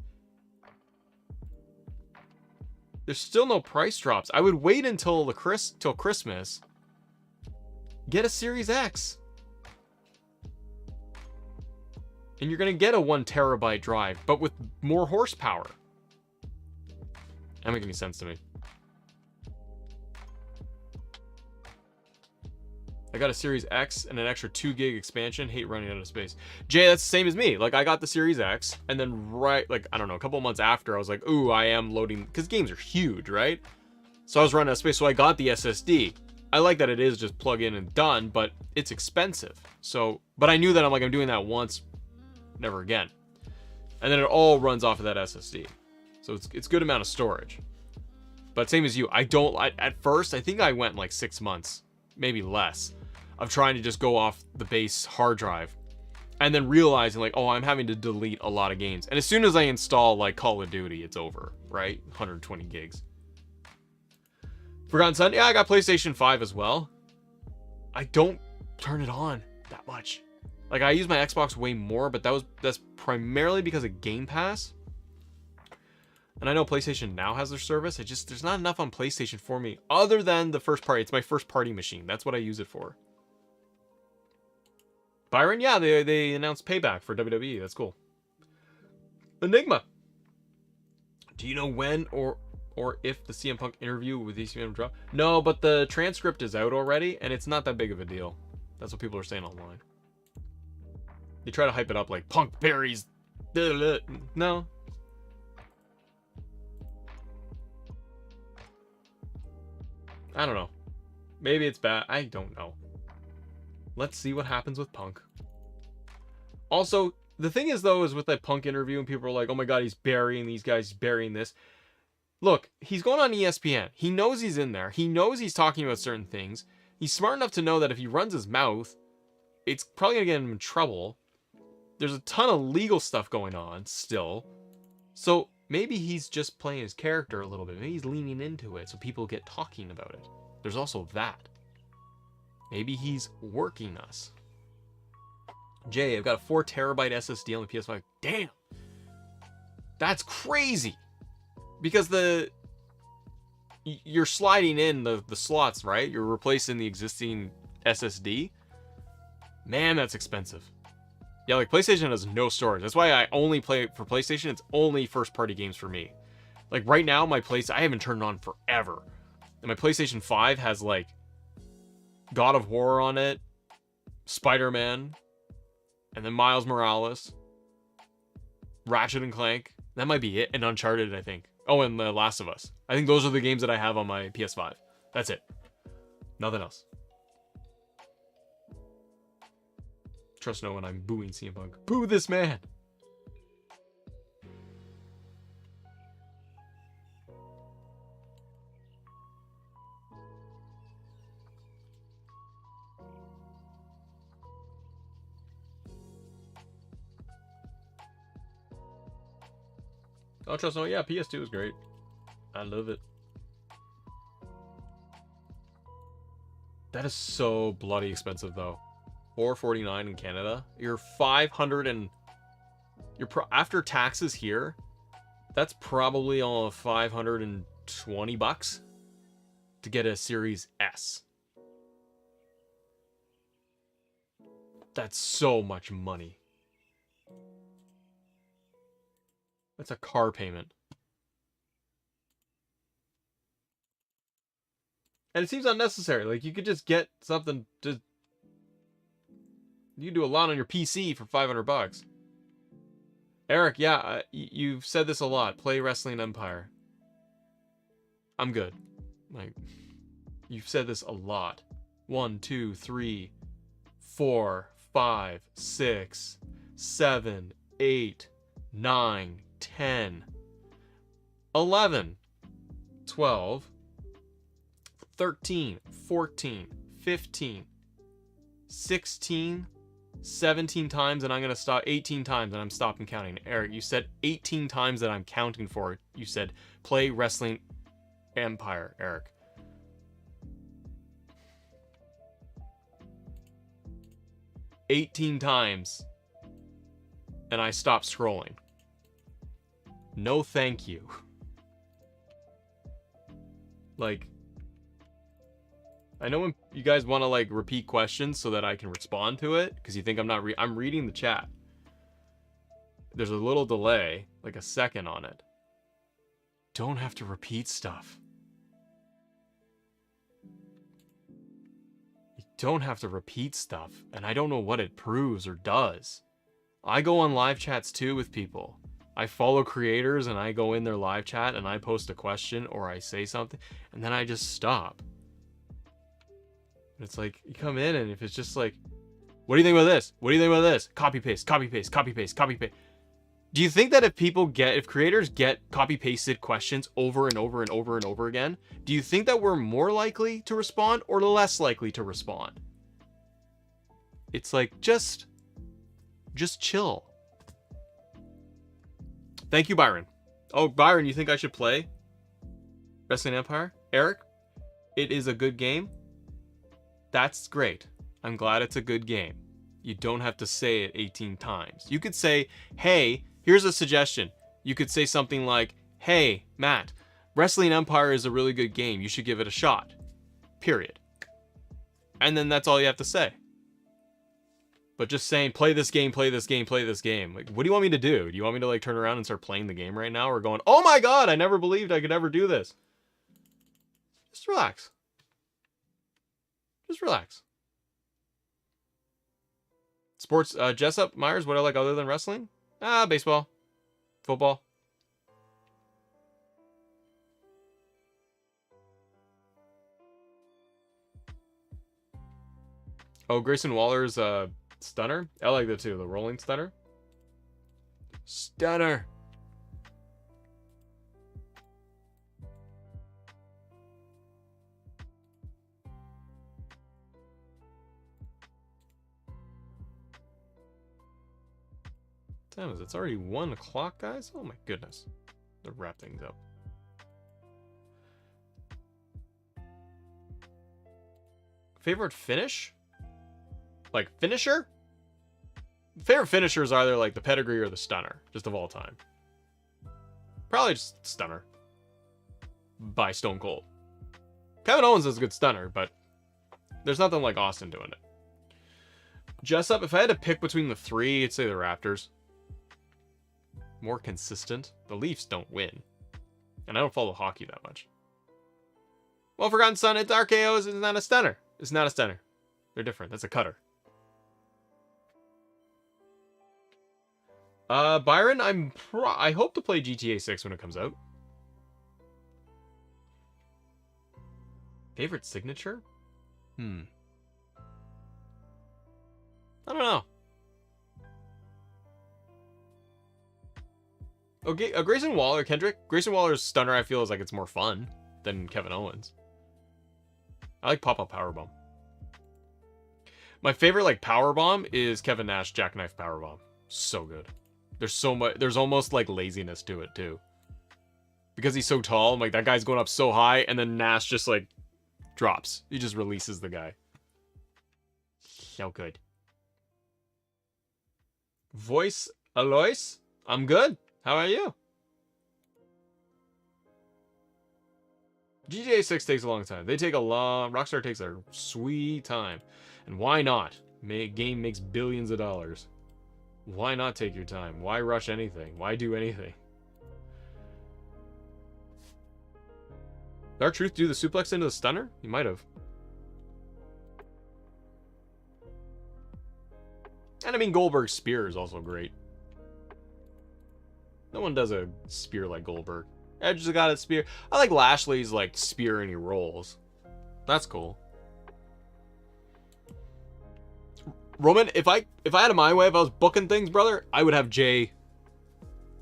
there's still no price drops. I would wait until till Christmas. Get a Series X. And you're going to get a 1 terabyte drive, but with more horsepower. That makes any sense to me. I got a Series X and an extra 2 gig expansion. Hate running out of space. Jay, that's the same as me. Like, I got the Series X, and then I don't know, a couple months after, I was like, ooh, I am loading, because games are huge, right? So I was running out of space, so I got the SSD. I like that it is just plug in and done, but it's expensive. So, but I knew that I'm doing that once, never again. And then it all runs off of that SSD. So it's good amount of storage. But same as you, at first, I think I went like 6 months, maybe less, of trying to just go off the base hard drive. And then realizing like, oh, I'm having to delete a lot of games. And as soon as I install like Call of Duty, it's over, right? 120 gigs. Forgotten Son, yeah, I got PlayStation 5 as well. I don't turn it on that much. Like, I use my Xbox way more, but that's primarily because of Game Pass. And I know PlayStation Now has their service. There's not enough on PlayStation for me other than the first party. It's my first party machine. That's what I use it for. Byron, yeah, they announced Payback for WWE. That's cool. Enigma. Do you know when or if the CM Punk interview with ECM drop? No, but the transcript is out already, and it's not that big of a deal. That's what people are saying online. They try to hype it up like Punk buries. No. I don't know. Maybe it's bad. I don't know. Let's see what happens with Punk. Also, the thing is, though, is with that Punk interview, and people are like, oh my god, he's burying these guys, he's burying this. Look, he's going on ESPN. He knows he's in there. He knows he's talking about certain things. He's smart enough to know that if he runs his mouth, it's probably going to get him in trouble. There's a ton of legal stuff going on still. So maybe he's just playing his character a little bit. Maybe he's leaning into it so people get talking about it. There's also that. Maybe he's working us. Jay, I've got a 4 terabyte SSD on the PS5. Damn. That's crazy. Because you're sliding in the slots, right? You're replacing the existing SSD. Man, that's expensive. Yeah, like PlayStation has no storage. That's why I only play for PlayStation. It's only first party games for me. Like right now, I haven't turned it on forever. And my PlayStation 5 has like God of War on it, Spider-Man, and then Miles Morales, Ratchet and Clank. That might be it. And Uncharted, I think. Oh, and The Last of Us. I think those are the games that I have on my PS5. That's it. Nothing else. Trust no one, I'm booing CM Punk. Boo this man! Oh, trust no, yeah, PS2 is great. I love it. That is so bloody expensive, though. $449 in Canada. You're 500 and after taxes here. That's probably all $520 to get a Series S. That's so much money. That's a car payment. And it seems unnecessary. Like, you could just get something to... You can do a lot on your PC for $500. Eric, yeah, you've said this a lot. Play Wrestling Empire. I'm good. Like, you've said this a lot. 1, 2, 3, 4, 5, 6, 7, 8, 9, 10, 11, 12, 13, 14, 15, 16, 17 times, and I'm going to stop 18 times, and I'm stopping counting. Eric, you said 18 times that I'm counting for. You said play Wrestling Empire, Eric. $18 times, and I stopped scrolling. No thank you. Like, I know when you guys want to like repeat questions so that I can respond to it because you think I'm not I'm reading the chat. There's a little delay, like a second on it. Don't have to repeat stuff. You don't have to repeat stuff, and I don't know what it proves or does. I go on live chats too with people. I follow creators and I go in their live chat and I post a question or I say something and then I just stop. It's like, you come in and if it's just like, what do you think about this? What do you think about this? Copy paste, copy paste, copy paste, copy paste. Do you think that if creators get copy pasted questions over and over and over and over again, do you think that we're more likely to respond or less likely to respond? It's like, just chill. Thank you, Byron. Oh, Byron, you think I should play Wrestling Empire? Eric, it is a good game. That's great. I'm glad it's a good game. You don't have to say it 18 times. You could say, hey, here's a suggestion. You could say something like, hey, Matt, Wrestling Empire is a really good game. You should give it a shot. Period. And then that's all you have to say. But just saying, play this game, play this game, play this game. Like, what do you want me to do? Do you want me to like turn around and start playing the game right now? Or going, oh my god, I never believed I could ever do this. Just relax. Just relax. Sports, Jessup, Myers, what I like other than wrestling? Baseball. Football. Oh, Grayson Waller's stunner. I like that too. The rolling stunner. Stunner. What time is it? It's already 1 o'clock, guys. Oh my goodness. To wrap things up. Favorite finish? Like finisher? Favorite finishers are either like the pedigree or the stunner, just of all time. Probably just stunner. By Stone Cold. Kevin Owens is a good stunner, but there's nothing like Austin doing it. Jessup, if I had to pick between the three, I'd say the Raptors. More consistent. The Leafs don't win. And I don't follow hockey that much. Well, Forgotten Son, it's RKO, it's not a stunner. It's not a stunner. They're different. That's a cutter. Byron, I hope to play GTA 6 when it comes out. Favorite signature? I don't know. Okay, Grayson Waller, Kendrick. Grayson Waller's stunner, I feel, is like it's more fun than Kevin Owens. I like pop-up powerbomb. My favorite like powerbomb is Kevin Nash jackknife powerbomb. So good. There's so much. There's almost like laziness to it too, because he's so tall. Like that guy's going up so high, and then Nash just like drops. He just releases the guy. So good. Voice Alois, I'm good. How are you? GTA 6 takes a long time. They take a long... Rockstar takes their sweet time. And why not? Game makes billions of dollars. Why not take your time? Why rush anything? Why do anything? Did R-Truth do the suplex into the stunner? He might have. And I mean, Goldberg's spear is also great. No one does a spear like Goldberg. Edge just got a spear. I like Lashley's like spear and he rolls. That's cool. Roman, if I had it my way, if I was booking things, brother, I would have Jay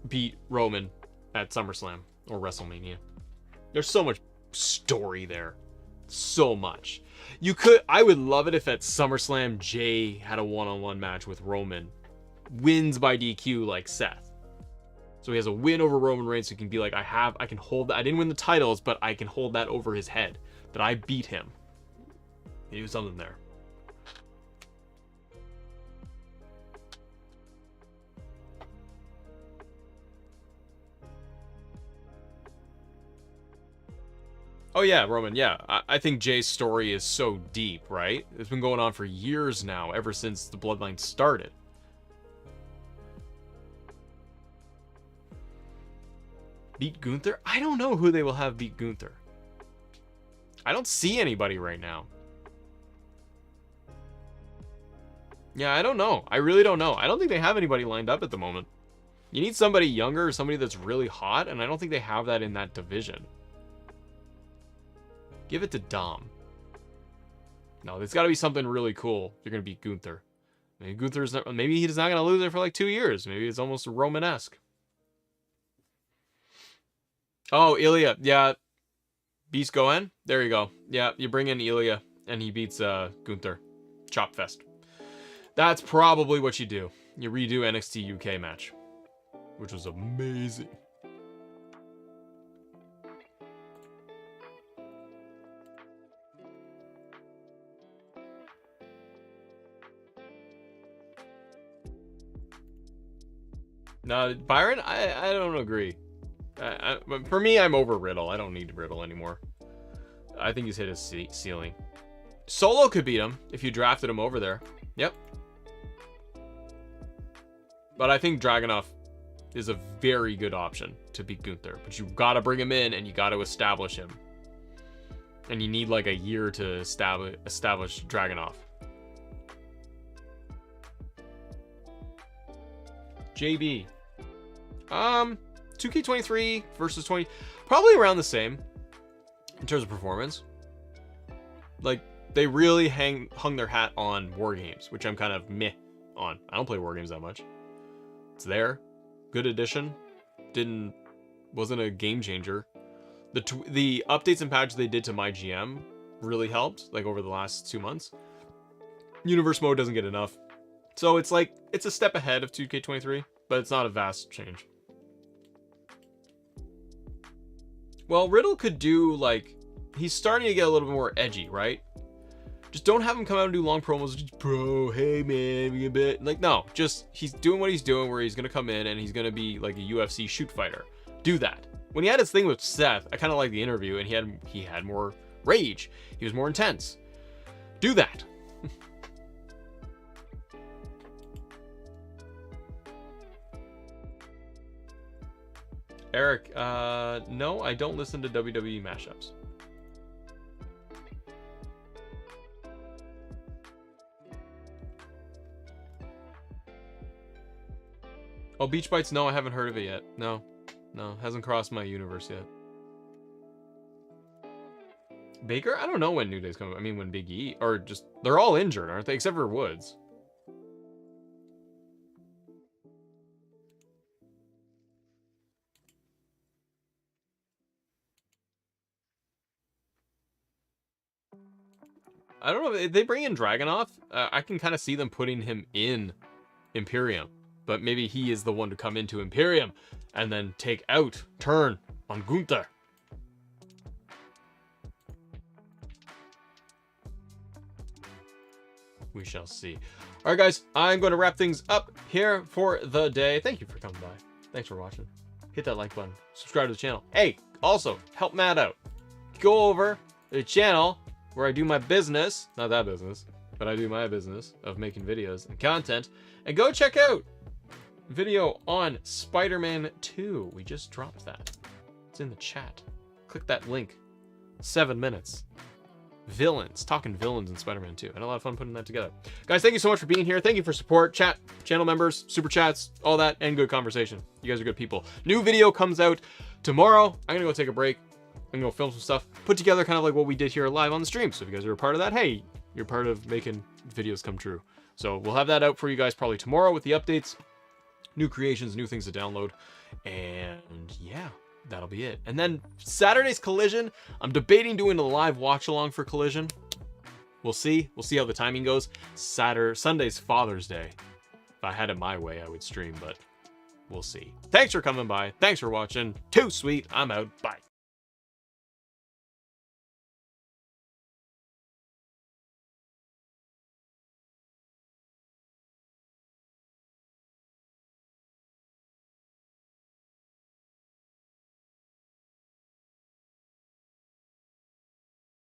beat Roman at SummerSlam or WrestleMania. There's so much story there. So much. I would love it if at SummerSlam Jay had a one-on-one match with Roman. Wins by DQ like Seth. So he has a win over Roman Reigns, so he can be like, I can hold that. I didn't win the titles, but I can hold that over his head. That I beat him. He was something there. Oh yeah, Roman, yeah. I think Jay's story is so deep, right? It's been going on for years now, ever since the Bloodline started. Beat Gunther? I don't know who they will have beat Gunther. I don't see anybody right now. Yeah, I don't know. I really don't know. I don't think they have anybody lined up at the moment. You need somebody younger, somebody that's really hot, and I don't think they have that in that division. Give it to Dom. No, there's got to be something really cool. You're going to beat Gunther. Maybe he's not going to lose it for like 2 years. Maybe it's almost Roman-esque. Oh, Ilya. Yeah. Beast Goen? There you go. Yeah, you bring in Ilya, and he beats Gunther. Chop Fest. That's probably what you do. You redo NXT UK match, which was amazing. No, Byron, I don't agree. For me, I'm over Riddle. I don't need Riddle anymore. I think he's hit his ceiling. Solo could beat him if you drafted him over there. Yep. But I think Dragunov is a very good option to beat Gunther. But you got to bring him in and you got to establish him. And you need like a year to establish Dragunov. JB. 2K23 versus 20, probably around the same in terms of performance. Like they really hung their hat on War Games, which I'm kind of meh on. I don't play War Games that much. It's there, good addition. Wasn't a game changer. The updates and patches they did to my GM really helped. Like over the last 2 months, Universe Mode doesn't get enough, so it's like it's a step ahead of 2K23, but it's not a vast change. Well, Riddle could do, like, he's starting to get a little bit more edgy, right? Just don't have him come out and do long promos. Just, bro, hey, man, we a bit. Like, no, just, he's doing what he's doing where he's going to come in and he's going to be, like, a UFC shoot fighter. Do that. When he had his thing with Seth, I kind of liked the interview and he had more rage. He was more intense. Do that. Eric, no, I don't listen to WWE mashups. Oh, Beach Bites? No, I haven't heard of it yet. No. No, hasn't crossed my universe yet. Baker? I don't know when New Day's coming. I mean, when Big E. Or just... They're all injured, aren't they? Except for Woods. I don't know. If they bring in Dragunov, I can kind of see them putting him in Imperium. But maybe he is the one to come into Imperium and then take out, turn on Gunther. We shall see. All right, guys, I'm going to wrap things up here for the day. Thank you for coming by. Thanks for watching. Hit that like button. Subscribe to the channel. Hey, also, help Matt out. Go over to the channel where I do my business. Not that business, but I do my business of making videos and content. And go check out video on Spider-Man 2. We just dropped that. It's in the chat. Click that link. 7 minutes. Villains. Talking villains in Spider-Man 2. I had a lot of fun putting that together. Guys, thank you so much for being here. Thank you for support, chat, channel members, super chats, all that, and good conversation. You guys are good people. New video comes out tomorrow. I'm gonna go take a break. I'm gonna go film some stuff. Put together kind of like what we did here live on the stream. So if you guys are a part of that, hey, you're part of making videos come true. So we'll have that out for you guys probably tomorrow with the updates, new creations, new things to download. And yeah, that'll be it. And then Saturday's Collision, I'm debating doing a live watch along for Collision. We'll see. We'll see how the timing goes. Sunday's Father's Day. If I had it my way, I would stream, but we'll see. Thanks for coming by. Thanks for watching. Too sweet. I'm out. Bye.